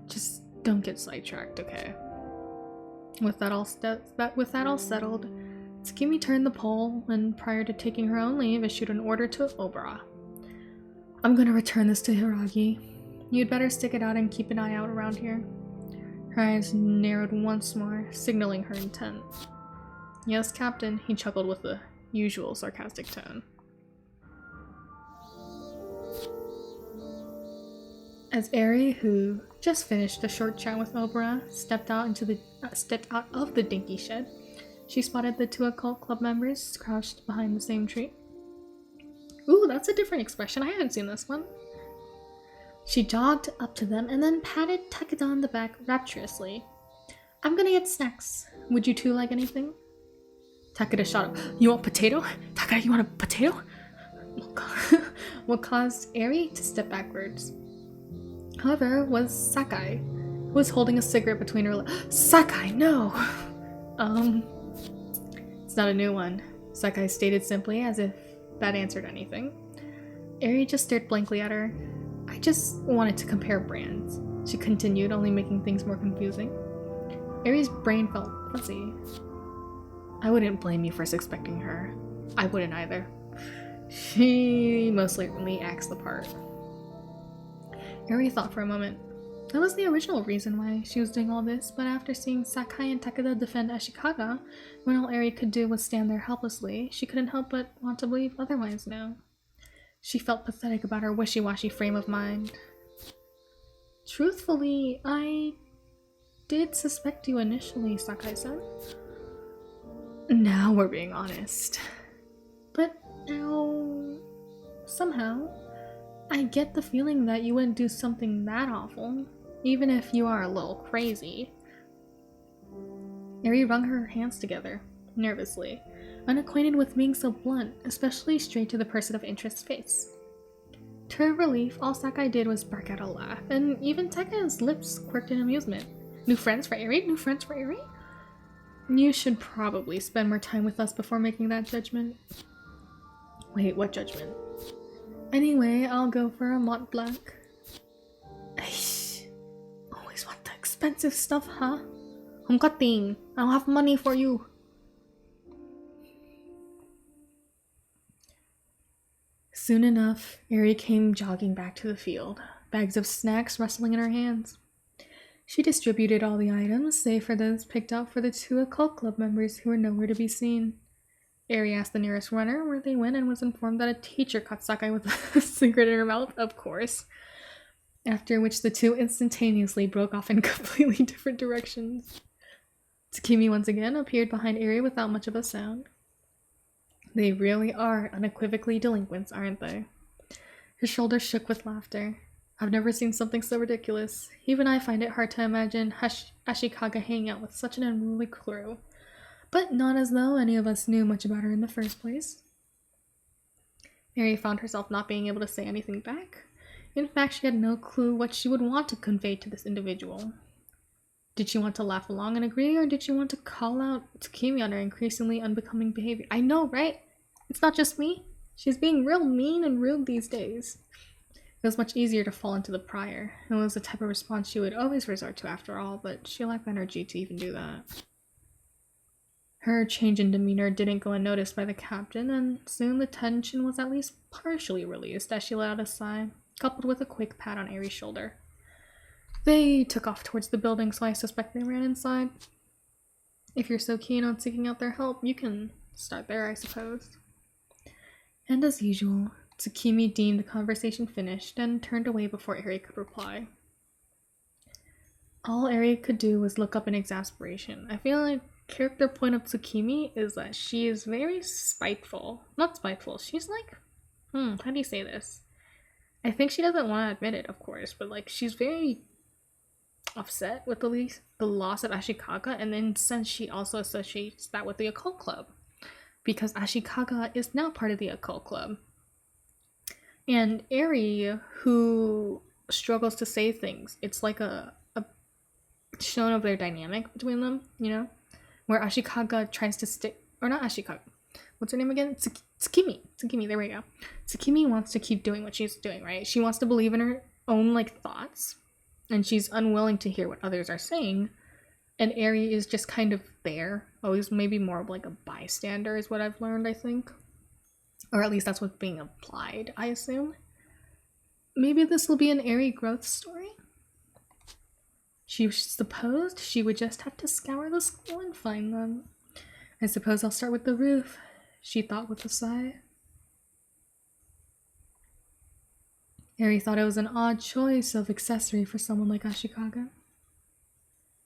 Just don't get sidetracked, okay? With that all settled, Tsukimi turned the pole and, prior to taking her own leave, issued an order to Obara. I'm gonna return this to Hiragi. You'd better stick it out and keep an eye out around here. Her eyes narrowed once more, signaling her intent. Yes, Captain, he chuckled with the usual sarcastic tone. As Eri, who just finished a short chat with Obara, stepped out of the dinky shed, she spotted the two occult club members crouched behind the same tree. Ooh, that's a different expression. I haven't seen this one. She jogged up to them and then patted Takeda on the back rapturously. I'm gonna get snacks. Would you two like anything? Takeda shot up. You want potato? Takeda, you want a potato? What caused Eri to step backwards, however, was Sakai, who was holding a cigarette between her lips. Sakai, no! It's not a new one, Sakai stated simply, as if that answered anything. Eri just stared blankly at her. I just wanted to compare brands, she continued, only making things more confusing. Eri's brain felt fuzzy. I wouldn't blame you for suspecting her. I wouldn't either. She most likely acts the part. Eri thought for a moment. That was the original reason why she was doing all this, but after seeing Sakai and Takeda defend Ashikaga, when all Eri could do was stand there helplessly, she couldn't help but want to believe otherwise now. She felt pathetic about her wishy-washy frame of mind. Truthfully, I did suspect you initially, Sakai said. Now we're being honest. But now, somehow, I get the feeling that you wouldn't do something that awful, even if you are a little crazy. Eri wrung her hands together, nervously, unacquainted with being so blunt, especially straight to the person of interest's face. To her relief, all Sakai did was bark out a laugh, and even Takeda's lips quirked in amusement. New friends for Eri? New friends for Eri? You should probably spend more time with us before making that judgment. Wait, what judgment? Anyway, I'll go for a Mont Blanc. Aish, always want the expensive stuff, huh? I'm cutting. I don't have money for you. Soon enough, Eri came jogging back to the field, bags of snacks rustling in her hands. She distributed all the items, save for those picked out for the 2 occult club members who were nowhere to be seen. Eri asked the nearest runner where they went and was informed that a teacher caught Sakai with a cigarette in her mouth, of course. After which the 2 instantaneously broke off in completely different directions. Tsukimi once again appeared behind Eri without much of a sound. They really are unequivocally delinquents, aren't they? His shoulders shook with laughter. I've never seen something so ridiculous. Even I find it hard to imagine Ashikaga hanging out with such an unruly crew. But not as though any of us knew much about her in the first place. Eri found herself not being able to say anything back. In fact, she had no clue what she would want to convey to this individual. Did she want to laugh along and agree, or did she want to call out Tsukimi on her increasingly unbecoming behavior? I know, right? It's not just me. She's being real mean and rude these days. It was much easier to fall into the prior. It was the type of response she would always resort to after all, but she lacked energy to even do that. Her change in demeanor didn't go unnoticed by the captain, and soon the tension was at least partially released as she let out a sigh, coupled with a quick pat on Eri's shoulder. They took off towards the building, so I suspect they ran inside. If you're so keen on seeking out their help, you can start there, I suppose. And as usual, Tsukimi deemed the conversation finished and turned away before Eri could reply. All Eri could do was look up in exasperation. I feel like character point of Tsukimi is that she is very spiteful. Not spiteful, she's like, how do you say this? I think she doesn't want to admit it, of course, but like she's very upset with the loss of Ashikaga, and then since she also associates that with the occult club, because Ashikaga is now part of the occult club. And Eri, who struggles to say things, it's like a shown of their dynamic between them, you know? Where Ashikaga tries to stick, or not Ashikaga, what's her name again? Tsukimi, there we go. Tsukimi wants to keep doing what she's doing, right? She wants to believe in her own, like, thoughts, and she's unwilling to hear what others are saying, and Eri is just kind of there, always maybe more of like a bystander is what I've learned, I think. Or at least that's what's being applied, I assume. Maybe this will be an Eri growth story? She supposed she would just have to scour the school and find them. I suppose I'll start with the roof, she thought with a sigh. Eri thought it was an odd choice of accessory for someone like Ashikaga.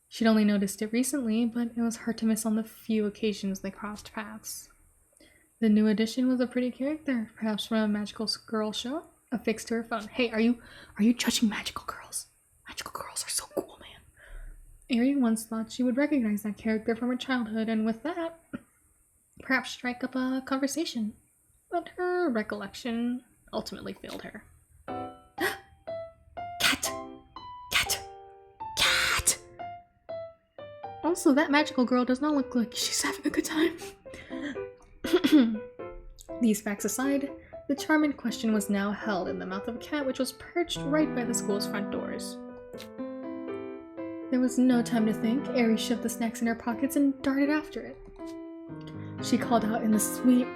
She'd only noticed it recently, but it was hard to miss on the few occasions they crossed paths. The new addition was a pretty character, perhaps from a magical girl show, affixed to her phone. Hey, are you judging magical girls? Magical girls are so cool, man. Eri once thought she would recognize that character from her childhood, and with that, perhaps strike up a conversation. But her recollection ultimately failed her. Cat! Also, that magical girl does not look like she's having a good time. These facts aside, the charm in question was now held in the mouth of a cat which was perched right by the school's front doors. There was no time to think. Eri shoved the snacks in her pockets and darted after it. She called out in a sweet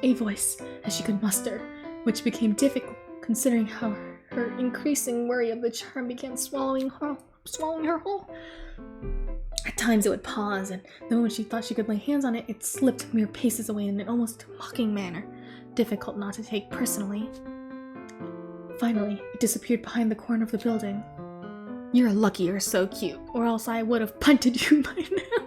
A voice as she could muster, which became difficult considering how her increasing worry of the charm began swallowing her whole. At times it would pause, and the moment she thought she could lay hands on it, it slipped mere paces away in an almost mocking manner, difficult not to take personally. Finally, it disappeared behind the corner of the building. You're lucky you're so cute, or else I would have punted you by now.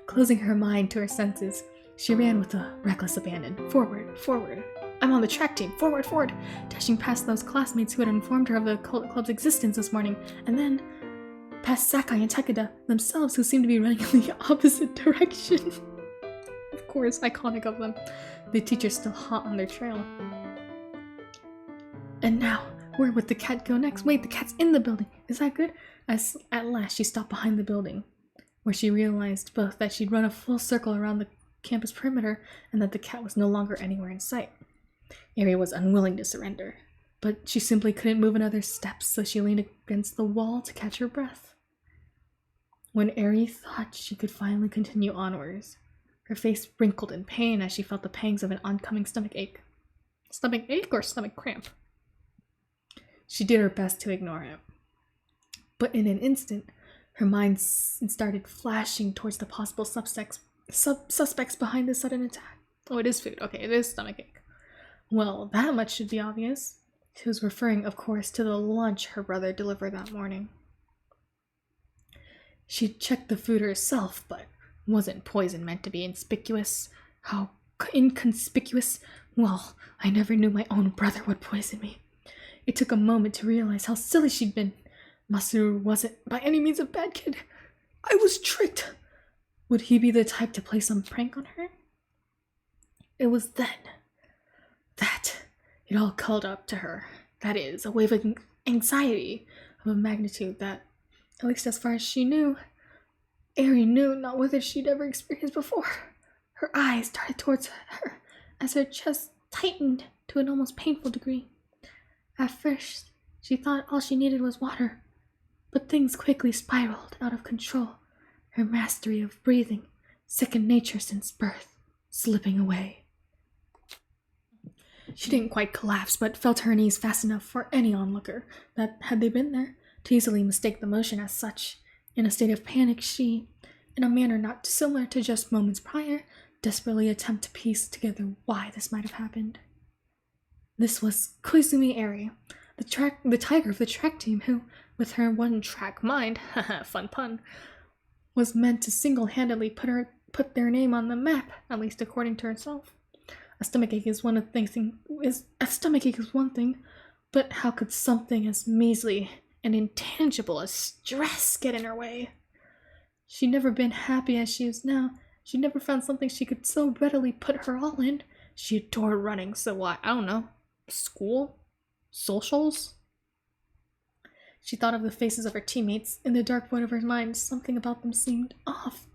Closing her mind to her senses, she ran with a reckless abandon. Forward. I'm on the track team. Forward. Dashing past those classmates who had informed her of the cult club's existence this morning, and then past Sakai and Takeda themselves, who seemed to be running in the opposite direction. Of course, iconic of them. The teacher's still hot on their trail. And now, where would the cat go next? Wait, the cat's in the building. Is that good? As at last she stopped behind the building, where she realized both that she'd run a full circle around the campus perimeter and that the cat was no longer anywhere in sight. Eri was unwilling to surrender, but she simply couldn't move another step, so she leaned against the wall to catch her breath. When Eri thought she could finally continue onwards, her face wrinkled in pain as she felt the pangs of an oncoming stomach ache. Stomach ache or stomach cramp? She did her best to ignore it. But in an instant, her mind started flashing towards the possible suspects behind the sudden attack. Oh, it is food. Okay, it is stomachache. Well, that much should be obvious. She was referring, of course, to the lunch her brother delivered that morning. She'd checked the food herself, but wasn't poison meant to be inconspicuous? How inconspicuous? Well, I never knew my own brother would poison me. It took a moment to realize how silly she'd been. Masaru wasn't by any means a bad kid. I was tricked. Would he be the type to play some prank on her? It was then that it all called up to her. That is, a wave of anxiety of a magnitude that, at least as far as she knew, Eri knew not whether she'd ever experienced before. Her eyes darted towards her as her chest tightened to an almost painful degree. At first, she thought all she needed was water, but things quickly spiraled out of control, her mastery of breathing, second nature since birth, slipping away. She didn't quite collapse, but felt her knees fast enough for any onlooker that, had they been there, to easily mistake the motion as such. In a state of panic, she, in a manner not dissimilar to just moments prior, desperately attempted to piece together why this might have happened. This was Koizumi Eri, the tiger of the track team who, with her one-track mind, haha, fun pun, was meant to single-handedly put their name on the map, at least according to herself. A stomachache is one thing, but how could something as measly and intangible as stress get in her way? She'd never been happy as she is now. She'd never found something she could so readily put her all in. She adored running, so what? I don't know. School? Socials? She thought of the faces of her teammates. In the dark void of her mind, something about them seemed off.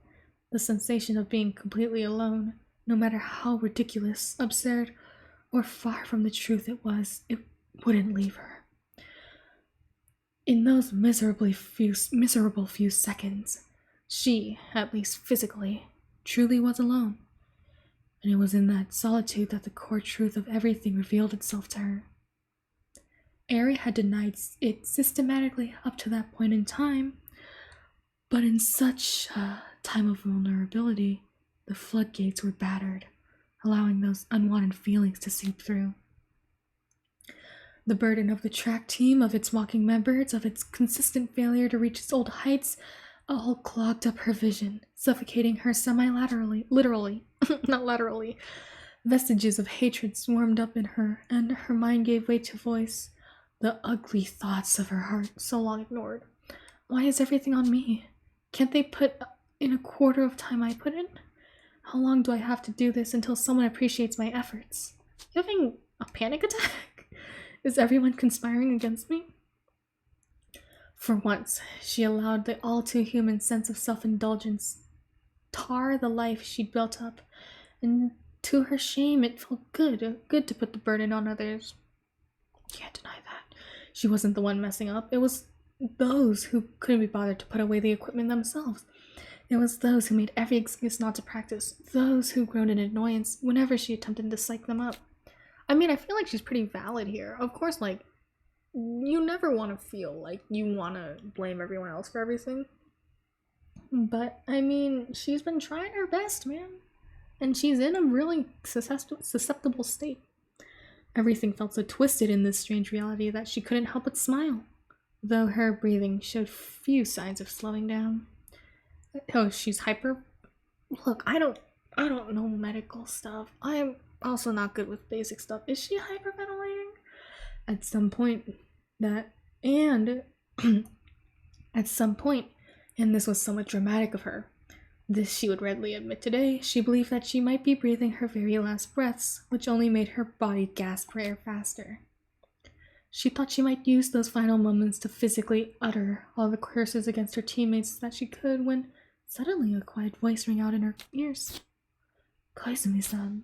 The sensation of being completely alone, no matter how ridiculous, absurd, or far from the truth it wouldn't leave her. In those miserable few seconds, she, at least physically, truly was alone. And it was in that solitude that the core truth of everything revealed itself to her. Eri had denied it systematically up to that point in time, but in such a time of vulnerability, the floodgates were battered, allowing those unwanted feelings to seep through. The burden of the track team, of its walking members, of its consistent failure to reach its old heights, all clogged up her vision, suffocating her literally, not laterally. Vestiges of hatred swarmed up in her, and her mind gave way to voice. The ugly thoughts of her heart, so long ignored. Why is everything on me? Can't they put in a quarter of time I put in? How long do I have to do this until someone appreciates my efforts? You having a panic attack? Is everyone conspiring against me? For once, she allowed the all-too-human sense of self-indulgence tar the life she'd built up, and to her shame it felt good to put the burden on others. Can't deny that. She wasn't the one messing up. It was those who couldn't be bothered to put away the equipment themselves. It was those who made every excuse not to practice, those who groaned in annoyance whenever she attempted to psych them up. I mean, I feel like she's pretty valid here. Of course, like, you never want to feel like you want to blame everyone else for everything. But, I mean, she's been trying her best, man. And she's in a really susceptible state. Everything felt so twisted in this strange reality that she couldn't help but smile, though her breathing showed few signs of slowing down. Oh, she's hyper? Look, I don't know medical stuff. I'm also not good with basic stuff. Is she hyperventilating? At some point, and this was somewhat dramatic of her, this she would readily admit today, she believed that she might be breathing her very last breaths, which only made her body gasp for air faster. She thought she might use those final moments to physically utter all the curses against her teammates that she could when suddenly a quiet voice rang out in her ears. Koizumi-san.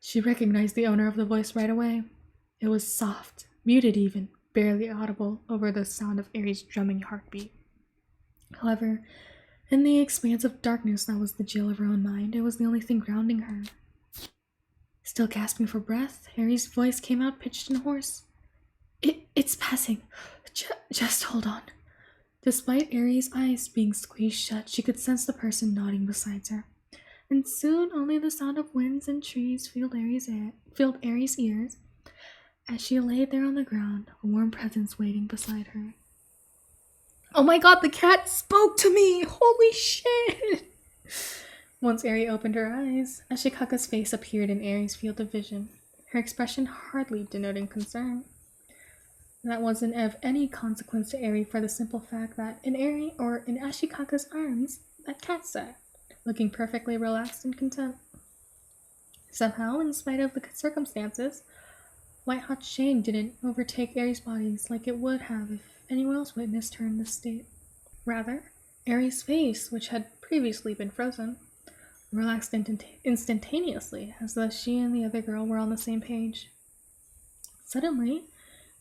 She recognized the owner of the voice right away. It was soft, muted even, barely audible over the sound of Eri's drumming heartbeat. However, in the expanse of darkness that was the jail of her own mind, it was the only thing grounding her. Still gasping for breath, Eri's voice came out pitched and hoarse. It's passing. Just hold on. Despite Aries' eyes being squeezed shut, she could sense the person nodding beside her. And soon only the sound of winds and trees filled Aries' ears as she lay there on the ground, a warm presence waiting beside her. Oh my god, the cat spoke to me! Holy shit! Once Aerie opened her eyes, Ashikaga's face appeared in Aerie's field of vision, her expression hardly denoting concern. That wasn't of any consequence to Aerie for the simple fact that in Ashikaga's arms, that cat sat, looking perfectly relaxed and content. Somehow, in spite of the circumstances, white-hot shame didn't overtake Aerie's body like it would have if anyone else witnessed her in this state. Rather, Aerie's face, which had previously been frozen, relaxed instantaneously, as though she and the other girl were on the same page. Suddenly,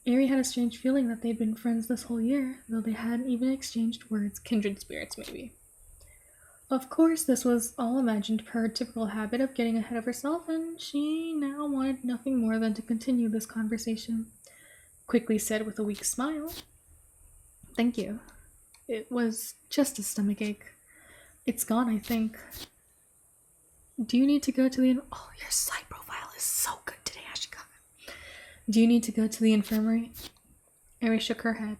Aerie had a strange feeling that they'd been friends this whole year, though they hadn't even exchanged words, kindred spirits maybe. Of course, this was all imagined per her typical habit of getting ahead of herself, and she now wanted nothing more than to continue this conversation. Quickly said with a weak smile, "Thank you. It was just a stomachache. It's gone, I think. Do you need to go to the... Oh, your side profile is so good today, Ashika. Do you need to go to the infirmary?" Aerie shook her head.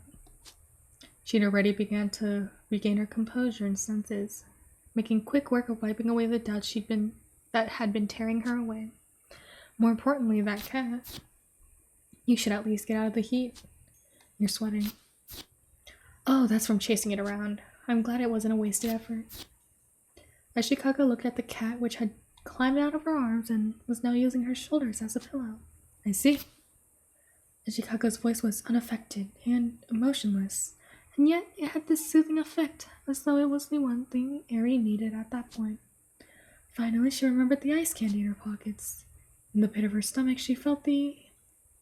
She'd already begun to regain her composure and senses, making quick work of wiping away the doubts that had been tearing her away. More importantly, that cat. You should at least get out of the heat. You're sweating. Oh, that's from chasing it around. I'm glad it wasn't a wasted effort. Ashikaga looked at the cat, which had climbed out of her arms and was now using her shoulders as a pillow. I see. Ashikaga's voice was unaffected and emotionless, and yet it had this soothing effect, as though it was the one thing Aerie needed at that point. Finally, she remembered the ice candy in her pockets. In the pit of her stomach, she felt the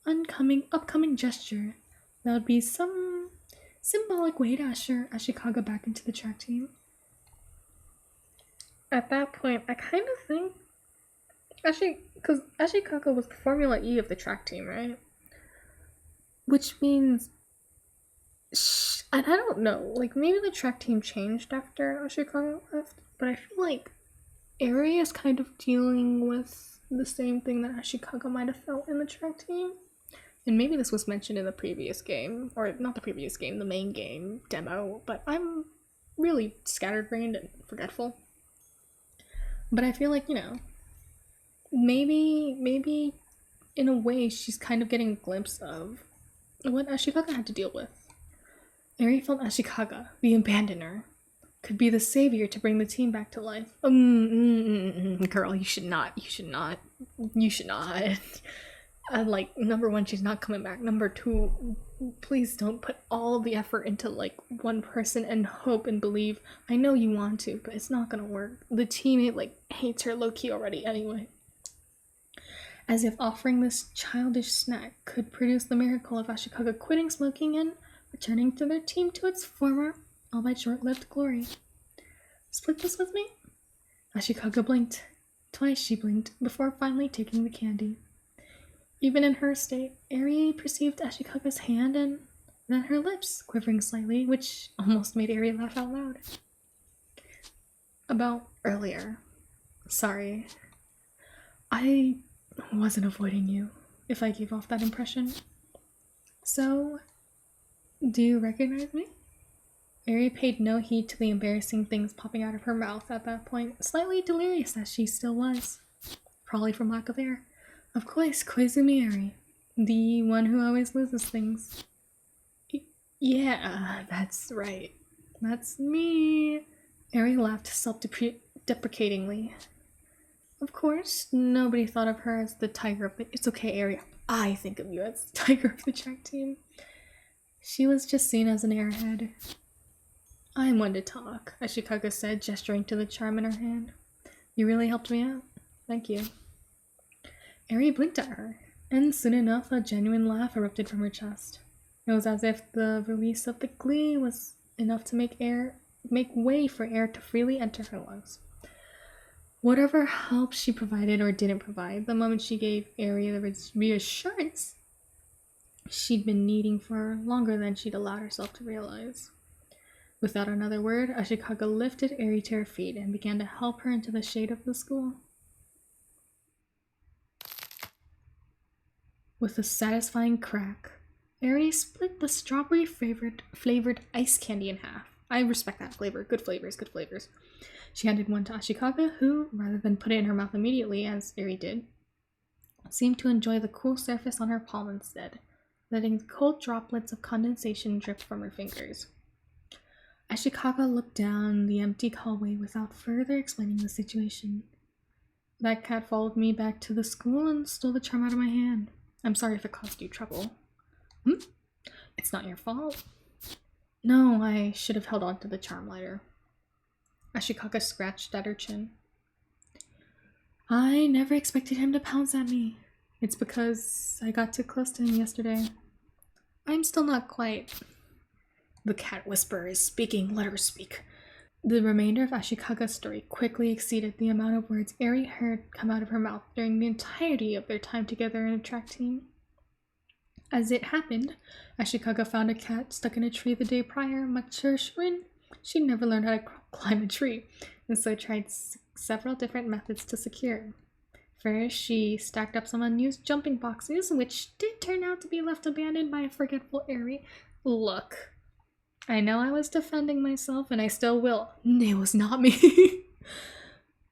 upcoming gesture that would be some symbolic way to usher Ashikaga back into the track team. At that point, I kind of think because Ashikaga was the Formula E of the track team, right? Which means, and I don't know, like maybe the track team changed after Ashikaga left, but I feel like Aerie is kind of dealing with the same thing that Ashikaga might have felt in the track team. And maybe this was mentioned in the previous game, or not the previous game, the main game demo, but I'm really scatterbrained and forgetful. But I feel like, maybe in a way she's kind of getting a glimpse of what Ashikaga had to deal with. Aerie felt Ashikaga, the abandoner, could be the savior to bring the team back to life. Girl, you should not. Like, number one, she's not coming back. Number two, please don't put all the effort into, like, one person and hope and believe. I know you want to, but it's not gonna work. The teammate, like, hates her low-key already anyway. As if offering this childish snack could produce the miracle of Ashikaga quitting smoking and returning to their team to its former, albeit short-lived glory. Split this with me? Ashikaga blinked. Twice she blinked, before finally taking the candy. Even in her state, Aerie perceived Ashikaga's hand and then her lips quivering slightly, which almost made Aerie laugh out loud. About earlier. Sorry. I wasn't avoiding you, if I gave off that impression. So, do you recognize me? Aerie paid no heed to the embarrassing things popping out of her mouth at that point, slightly delirious as she still was. Probably from lack of air. Of course, Koizumi Aerie, the one who always loses things. Yeah, that's right. That's me. Aerie laughed self-deprecatingly. Of course, nobody thought of her as the tiger of the... It's okay, Aerie. I think of you as the tiger of the track team. She was just seen as an airhead. I'm one to talk, Ashikaga said, gesturing to the charm in her hand. You really helped me out. Thank you. Aerie blinked at her, and soon enough a genuine laugh erupted from her chest. It was as if the release of the glee was enough to make way for air to freely enter her lungs. Whatever help she provided or didn't provide, the moment she gave Aerie the reassurance she'd been needing for longer than she'd allowed herself to realize. Without another word, Ashikaga lifted Eri to her feet and began to help her into the shade of the school. With a satisfying crack, Eri split the strawberry flavored ice candy in half. I respect that flavor. Good flavors, good flavors. She handed one to Ashikaga, who, rather than put it in her mouth immediately, as Eri did, seemed to enjoy the cool surface on her palm instead, letting the cold droplets of condensation drip from her fingers. Ashikaga looked down the empty hallway without further explaining the situation. That cat followed me back to the school and stole the charm out of my hand. I'm sorry if it caused you trouble. It's not your fault. No, I should have held on to the charm lighter. Ashikaga scratched at her chin. I never expected him to pounce at me. It's because I got too close to him yesterday. I'm still not quite. The cat whisperer is speaking, let her speak. The remainder of Ashikaga's story quickly exceeded the amount of words Eri heard come out of her mouth during the entirety of their time together in a track team. As it happened, Ashikaga found a cat stuck in a tree the day prior. Much to her chagrin, she never learned how to climb a tree, and so tried several different methods to secure it. First, she stacked up some unused jumping boxes, which did turn out to be left abandoned by a forgetful Eri. Look, I know I was defending myself, and I still will. It was not me.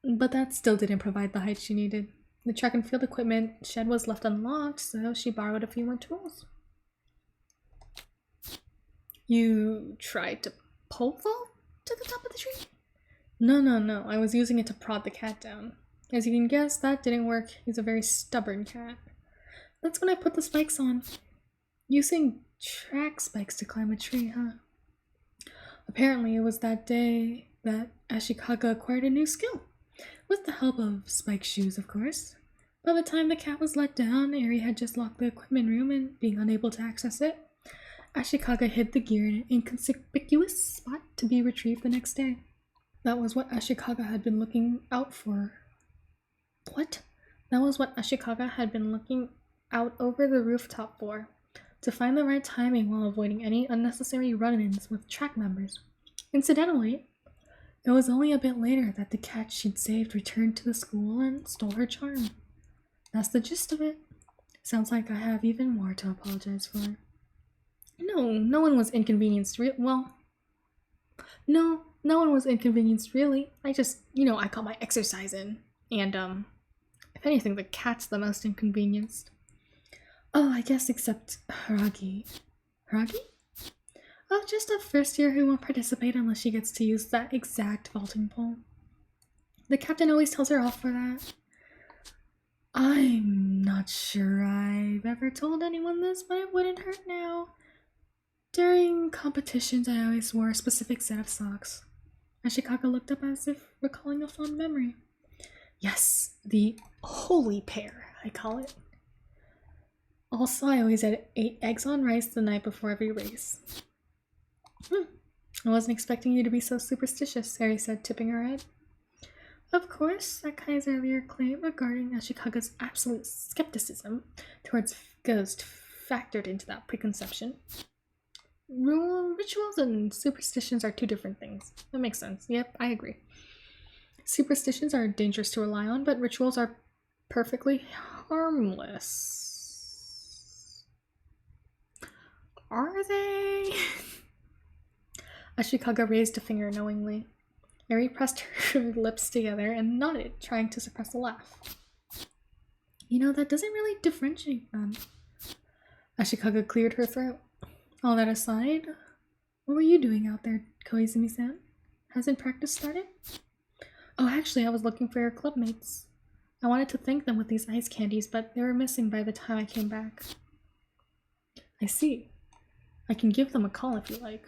But that still didn't provide the height she needed. The track and field equipment shed was left unlocked, so she borrowed a few more tools. You tried to pole vault to the top of the tree? No. I was using it to prod the cat down. As you can guess, that didn't work. He's a very stubborn cat. That's when I put the spikes on. Using track spikes to climb a tree, huh? Apparently, it was that day that Ashikaga acquired a new skill. With the help of spike shoes, of course. By the time the cat was let down, Eri had just locked the equipment room, and being unable to access it, Ashikaga hid the gear in an inconspicuous spot to be retrieved the next day. That was what Ashikaga had been looking out for. What? That was what Ashikaga had been looking out over the rooftop for, to find the right timing while avoiding any unnecessary run-ins with track members. Incidentally, it was only a bit later that the cat she'd saved returned to the school and stole her charm. That's the gist of it. Sounds like I have even more to apologize for. No one was inconvenienced. No one was inconvenienced, really. I just, I got my exercise in. And, if anything, the cat's the most inconvenienced. Oh, I guess except Haragi. Haragi? Oh, just a first year who won't participate unless she gets to use that exact vaulting pole. The captain always tells her off for that. I'm not sure I've ever told anyone this, but it wouldn't hurt now. During competitions, I always wore a specific set of socks. Ashikaga looked up as if recalling a fond memory. Yes, the holy pair, I call it. Also, I always ate eggs on rice the night before every race. I wasn't expecting you to be so superstitious, Eri said, tipping her head. Of course, Akai's earlier claim regarding Ashikaga's absolute skepticism towards ghosts factored into that preconception. Rituals and superstitions are two different things. That makes sense. Yep, I agree. Superstitions are dangerous to rely on, but rituals are perfectly harmless. Are they? Ashikaga raised a finger knowingly. Eri pressed her lips together and nodded, trying to suppress a laugh. That doesn't really differentiate them. Ashikaga cleared her throat. All that aside, what were you doing out there, Koizumi-san? Hasn't practice started? Oh, actually, I was looking for your clubmates. I wanted to thank them with these ice candies, but they were missing by the time I came back. I see. I can give them a call if you like.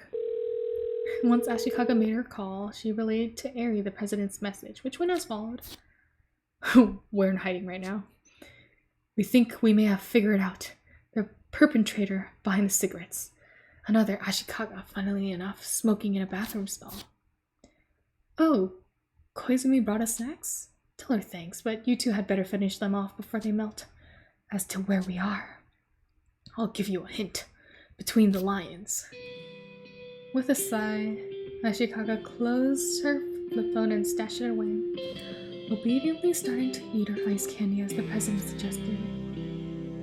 Once Ashikaga made her call, she relayed to Eri the president's message, which went as followed. We're in hiding right now. We think we may have figured out the perpetrator behind the cigarettes. Another Ashikaga, funnily enough, smoking in a bathroom stall. Oh, Koizumi brought us snacks? Tell her thanks, but you two had better finish them off before they melt. As to where we are, I'll give you a hint. Between the lions. With a sigh, Ashikaga closed her flip phone and stashed it away, obediently starting to eat her ice candy as the president suggested.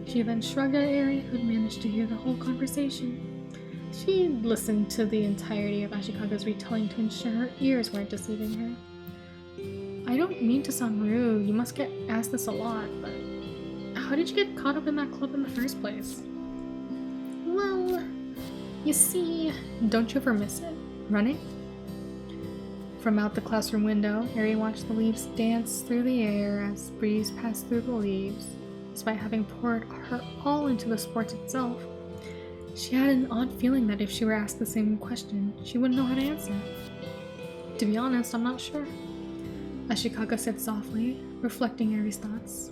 She then shrugged at Eri, who had managed to hear the whole conversation. She listened to the entirety of Ashikaga's retelling to ensure her ears weren't deceiving her. I don't mean to sound rude, you must get asked this a lot, but how did you get caught up in that club in the first place? Well, you see, don't you ever miss it? Running? From out the classroom window, Eri watched the leaves dance through the air as breeze passed through the leaves. Despite having poured her all into the sport itself, she had an odd feeling that if she were asked the same question, she wouldn't know how to answer. To be honest, I'm not sure. Ashikaga said softly, reflecting Eri's thoughts.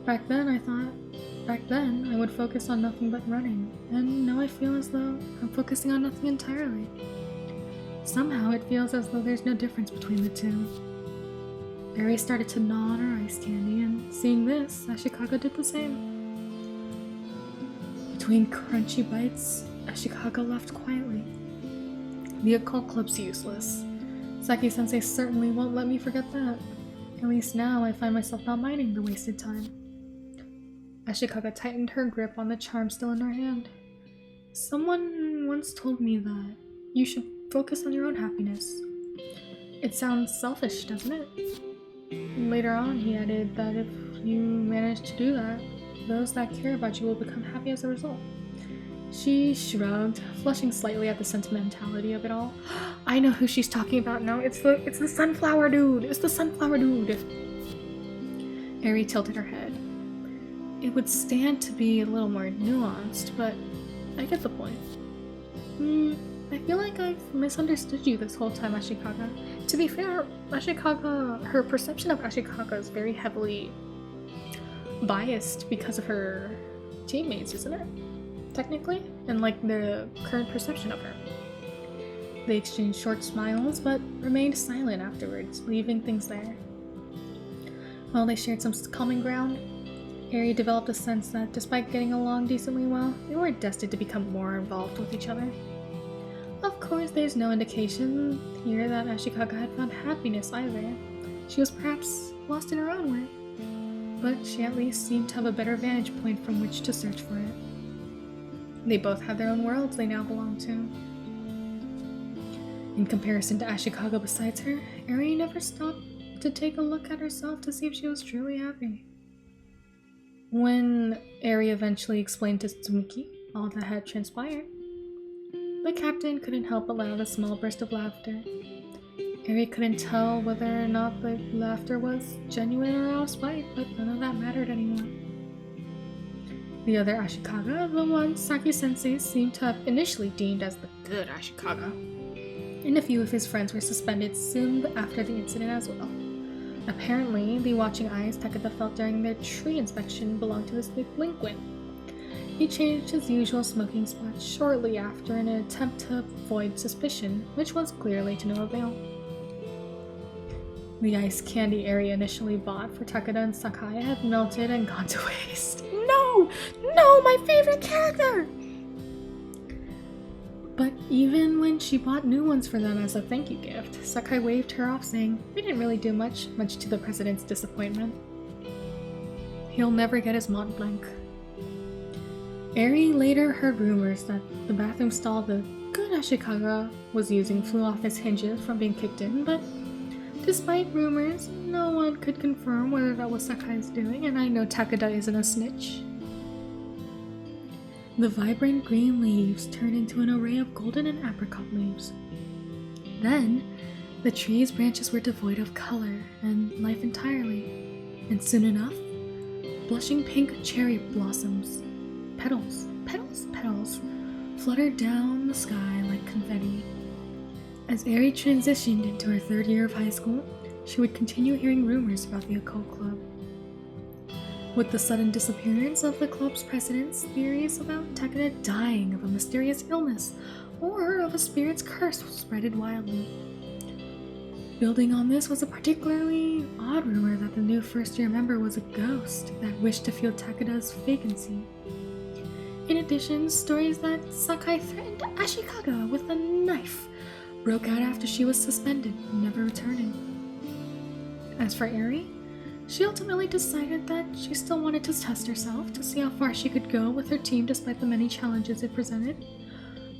Back then, I would focus on nothing but running, and now I feel as though I'm focusing on nothing entirely. Somehow it feels as though there's no difference between the two. Eri started to gnaw on her ice candy, and seeing this, Ashikaga did the same. Between crunchy bites, Ashikaga laughed quietly. The occult club's useless. Saki-sensei certainly won't let me forget that. At least now I find myself not minding the wasted time. Ashikaga tightened her grip on the charm still in her hand. Someone once told me that you should focus on your own happiness. It sounds selfish, doesn't it? Later on, he added that if you manage to do that, those that care about you will become happy as a result. She shrugged, flushing slightly at the sentimentality of it all. I know who she's talking about now. It's the sunflower dude. It's the sunflower dude. Eri tilted her head. It would stand to be a little more nuanced, but I get the point. I feel like I've misunderstood you this whole time, Ashikaga. To be fair, her perception of Ashikaga is very heavily biased because of her teammates, isn't it? Technically? And like the current perception of her. They exchanged short smiles, but remained silent afterwards, leaving things there. While they shared some common ground, Eri developed a sense that despite getting along decently well, they were destined to become more involved with each other. Of course, there's no indication here that Ashikaga had found happiness either. She was perhaps lost in her own way, but she at least seemed to have a better vantage point from which to search for it. They both had their own worlds they now belonged to. In comparison to Ashikaga besides her, Eri never stopped to take a look at herself to see if she was truly happy. When Eri eventually explained to Tsumuki all that had transpired, the captain couldn't help but let out a small burst of laughter. Eri couldn't tell whether or not the laughter was genuine or out of spite, but none of that mattered anymore. The other Ashikaga, the one Saki-sensei seemed to have initially deemed as the good Ashikaga, and a few of his friends were suspended soon after the incident as well. Apparently, the watching eyes Takeda felt during their tree inspection belonged to this delinquent. He changed his usual smoking spot shortly after in an attempt to avoid suspicion, which was clearly to no avail. The ice candy Eri initially bought for Takeda and Sakai had melted and gone to waste. No! No, my favorite character! But even when she bought new ones for them as a thank you gift, Sakai waved her off saying, "We didn't really do much to the president's disappointment. He'll never get his Mont Blanc." Eri later heard rumors that the bathroom stall the good Ashikaga was using flew off its hinges from being kicked in, but despite rumors, no one could confirm whether that was Sakai's doing, and I know Takeda isn't a snitch. The vibrant green leaves turned into an array of golden and apricot leaves. Then, the tree's branches were devoid of color and life entirely, and soon enough, blushing pink cherry blossoms, petals, fluttered down the sky like confetti. As Eri transitioned into her third year of high school, she would continue hearing rumors about the occult club. With the sudden disappearance of the club's president, theories about Takeda dying of a mysterious illness or of a spirit's curse spreaded wildly. Building on this was a particularly odd rumor that the new first-year member was a ghost that wished to fill Takeda's vacancy. In addition, stories that Sakai threatened Ashikaga with a knife broke out after she was suspended, never returning. As for Eri, she ultimately decided that she still wanted to test herself to see how far she could go with her team despite the many challenges it presented.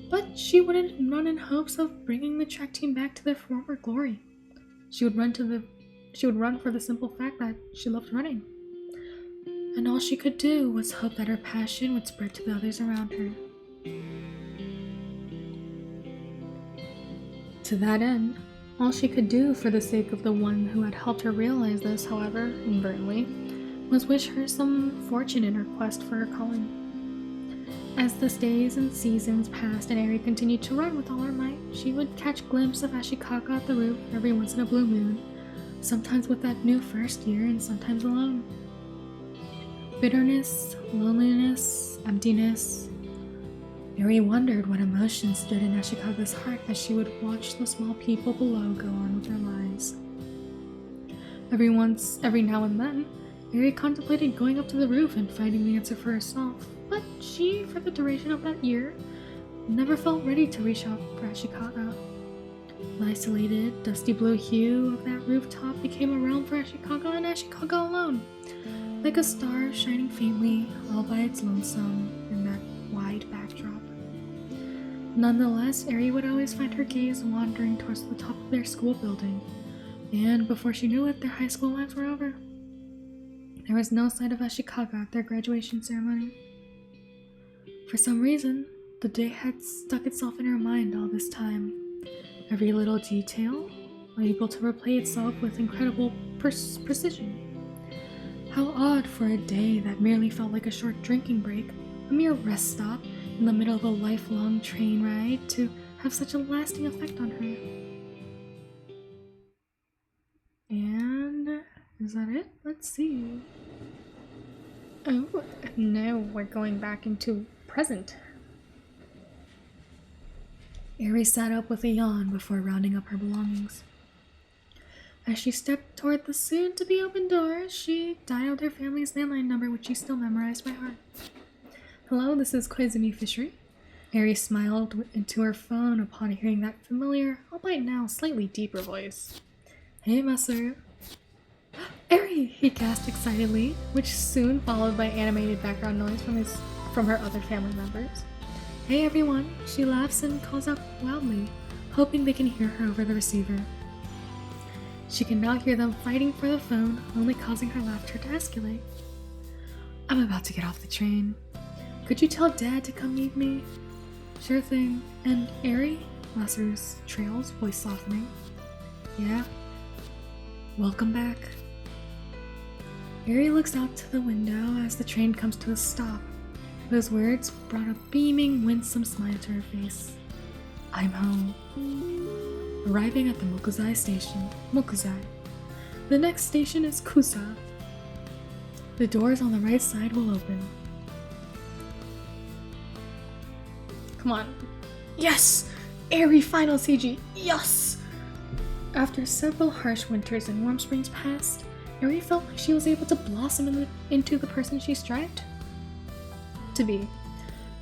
But she wouldn't run in hopes of bringing the track team back to their former glory. She would run for the simple fact that she loved running. And all she could do was hope that her passion would spread to the others around her. To that end, all she could do for the sake of the one who had helped her realize this, however, inadvertently, was wish her some fortune in her quest for her calling. As the days and seasons passed and Eri continued to run with all her might, she would catch glimpses of Ashikaga at the roof every once in a blue moon, sometimes with that new first year and sometimes alone. Bitterness, loneliness, emptiness. Eri wondered what emotions stood in Ashikaga's heart as she would watch the small people below go on with their lives. Every now and then, Eri contemplated going up to the roof and finding the answer for herself, but she, for the duration of that year, never felt ready to reach out for Ashikaga. The isolated, dusty blue hue of that rooftop became a realm for Ashikaga and Ashikaga alone, like a star shining faintly, all by its lonesome in that wide backdrop. Nonetheless, Eri would always find her gaze wandering towards the top of their school building, and before she knew it, their high school lives were over. There was no sight of Ashikaga at their graduation ceremony. For some reason, the day had stuck itself in her mind all this time. Every little detail, able to replay itself with incredible precision. How odd for a day that merely felt like a short drinking break, a mere rest stop in the middle of a lifelong train ride, to have such a lasting effect on her. And is that it? Let's see. Oh, now we're going back into present. Eri sat up with a yawn before rounding up her belongings. As she stepped toward the soon-to-be-open door, she dialed her family's landline number, which she still memorized by heart. Hello, this is Koizumi Fishery. Eri smiled into her phone upon hearing that familiar, albeit now slightly deeper voice. Hey, Masaru. Eri! He gasped excitedly, which soon followed by animated background noise from her other family members. Hey everyone! She laughs and calls out loudly, hoping they can hear her over the receiver. She can now hear them fighting for the phone, only causing her laughter to escalate. I'm about to get off the train. Could you tell Dad to come meet me? Sure thing. And Eri? Masaru's trails, voice softening. Yeah? Welcome back. Eri looks out to the window as the train comes to a stop. Those words brought a beaming, winsome smile to her face. I'm home. Arriving at the Mokuzai station. Mokuzai. The next station is Kusa. The doors on the right side will open. Come on. Yes! Eri final CG. Yes! After several harsh winters and warm springs passed, Eri felt like she was able to blossom into the person she strived to be.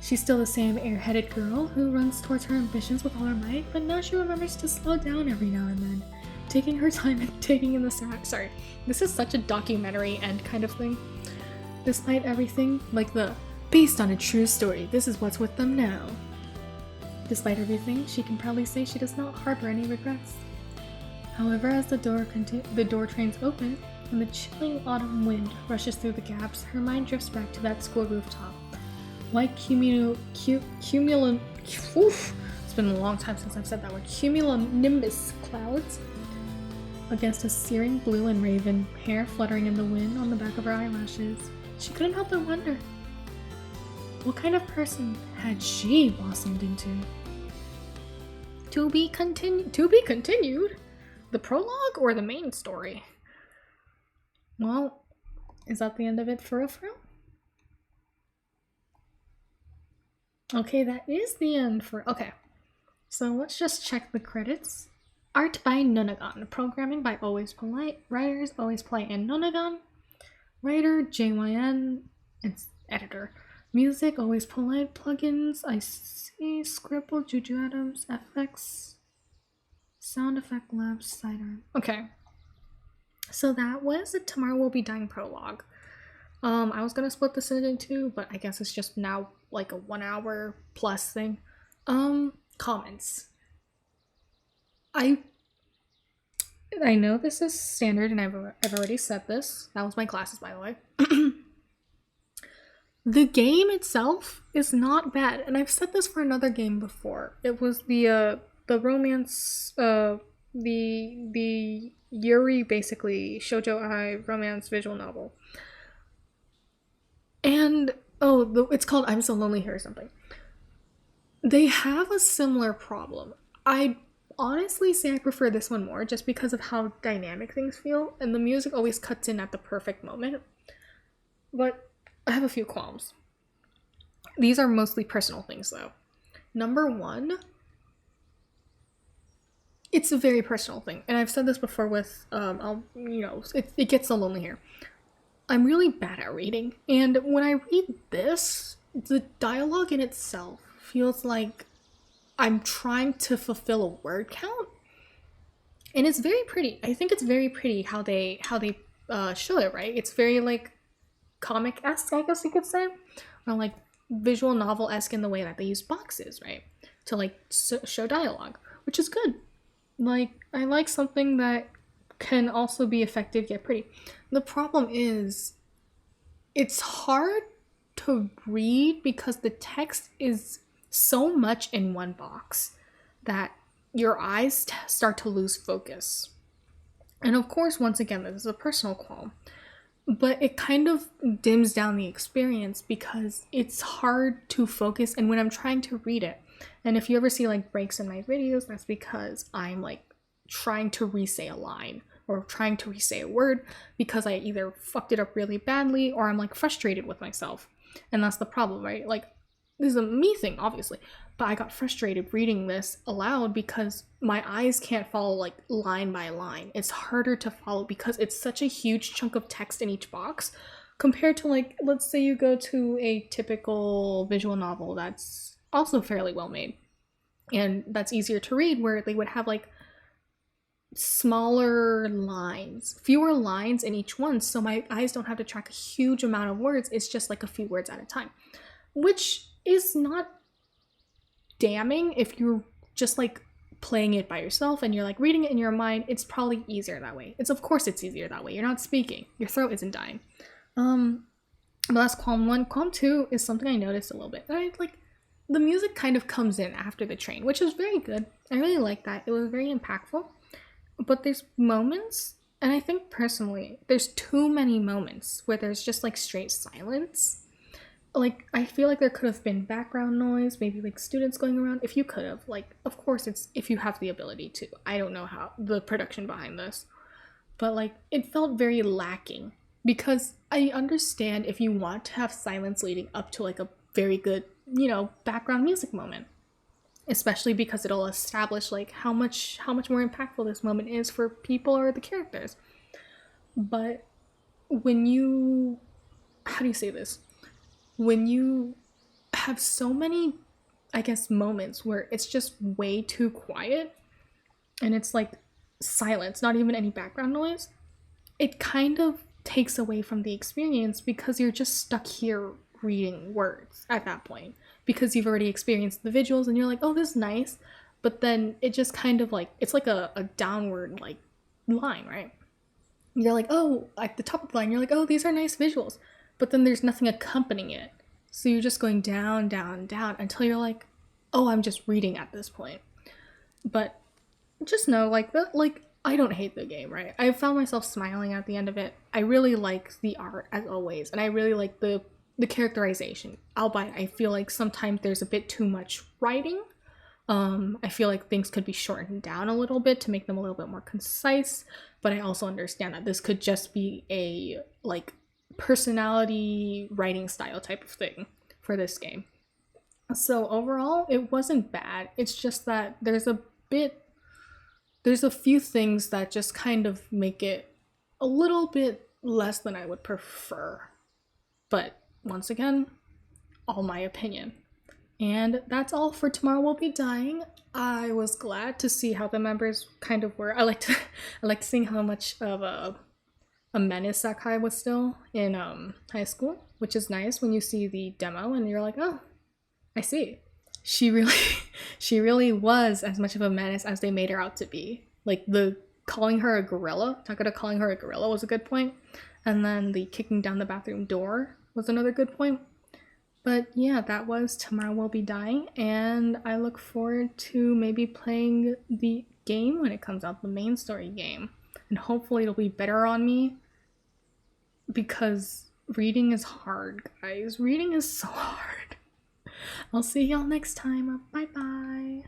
She's still the same airheaded girl who runs towards her ambitions with all her might, but now she remembers to slow down every now and then, taking her time and taking in the sorry, this is such a documentary end kind of thing. Despite everything, like the based on a true story, this is what's with them now. Despite everything, she can proudly say she does not harbor any regrets. However, as the door trains open and the chilling autumn wind rushes through the gaps, her mind drifts back to that school rooftop. White it's been a long time since I've said that word. Cumulonimbus clouds against a searing blue and raven, hair fluttering in the wind on the back of her eyelashes. She couldn't help but wonder, what kind of person had she blossomed into? To be continued? The prologue or the main story? Well, is that the end of it for real? Okay, that is the end for... Okay, so let's just check the credits. Art by Nonagon. Programming by Always Polite. Writers Always Polite and Nonagon. Writer JYN. It's editor. Music Always Polite. Plugins I see. Scribble, Juju Adams, FX. Sound effect left sidearm. Okay. So that was a Tomorrow Will Be Dying prologue. I was gonna split this into two, but I guess it's just now like a 1 hour plus thing. Comments. I know this is standard and I've already said this. That was my glasses, by the way. The game itself is not bad, and I've said this for another game before. It was the romance, the Yuri, basically shoujo ai romance visual novel. And it's called I'm So Lonely Here or something. They have a similar problem. I honestly say I prefer this one more just because of how dynamic things feel, and the music always cuts in at the perfect moment. But I have a few qualms. These are mostly personal things though. Number one, it's a very personal thing, and I've said this before with it gets so lonely here. I'm really bad at reading, and when I read this, the dialogue in itself feels like I'm trying to fulfill a word count, and it's very pretty. I think it's very pretty how they show it, right? It's very like comic-esque, I guess you could say, or like visual novel-esque in the way that they use boxes, right, to like show dialogue, which is good. Like, I like something that can also be effective yet pretty. The problem is it's hard to read because the text is so much in one box that your eyes start to lose focus. And of course, once again, this is a personal qualm, but it kind of dims down the experience because it's hard to focus. And when I'm trying to read it, and if you ever see like breaks in my videos, that's because I'm like trying to re-say a line or trying to re-say a word because I either fucked it up really badly or I'm like frustrated with myself. And that's the problem, right? Like, this is a me thing, obviously, but I got frustrated reading this aloud because my eyes can't follow like line by line. It's harder to follow because it's such a huge chunk of text in each box compared to like, let's say you go to a typical visual novel that's also fairly well made and that's easier to read, where they would have like smaller lines, fewer lines in each one, so my eyes don't have to track a huge amount of words. It's just like a few words at a time, which is not damning if you're just like playing it by yourself and you're like reading it in your mind. It's probably easier that way. Of course it's easier that way. You're not speaking, your throat isn't dying. But that's qualm one. Qualm two is something I noticed a little bit. I like the music kind of comes in after the train, which is very good. I really like that. It was very impactful. But there's moments, and I think personally, there's too many moments where there's just like straight silence. Like, I feel like there could have been background noise, maybe like students going around. If you could have, like, of course it's if you have the ability to. I don't know how the production behind this, but like it felt very lacking, because I understand if you want to have silence leading up to like a very good, background music moment, especially because it'll establish like how much more impactful this moment is for people or the characters. But when you, how do you say this? When you have so many, I guess, moments where it's just way too quiet and it's like silence, not even any background noise, it kind of takes away from the experience because you're just stuck here reading words at that point because you've already experienced the visuals and you're like, oh, this is nice. But then it just kind of like, it's like a downward like line, right? You're like, oh, at the top of the line, you're like, oh, these are nice visuals. But then there's nothing accompanying it. So you're just going down, down, down until you're like, oh, I'm just reading at this point. But just know, like, I don't hate the game, right? I found myself smiling at the end of it. I really like the art, as always. And I really like the characterization. Albeit, I feel like sometimes there's a bit too much writing. I feel like things could be shortened down a little bit to make them a little bit more concise. But I also understand that this could just be a, like, personality writing style type of thing for this game. So overall, it wasn't bad. It's just that there's a few things that just kind of make it a little bit less than I would prefer. But once again, all my opinion. And that's all for Tomorrow Will Be Dying. I was glad to see how the members kind of were. I liked seeing how much of a menace Sakai was still in high school, which is nice when you see the demo and you're like, oh, I see. She really was as much of a menace as they made her out to be. Like the calling her a gorilla, Takada calling her a gorilla was a good point, and then the kicking down the bathroom door was another good point. But yeah, that was Tomorrow Will Be Dying, and I look forward to maybe playing the game when it comes out, the main story game. And hopefully it'll be better on me, because reading is hard, guys. Reading is so hard. I'll see y'all next time. Bye bye.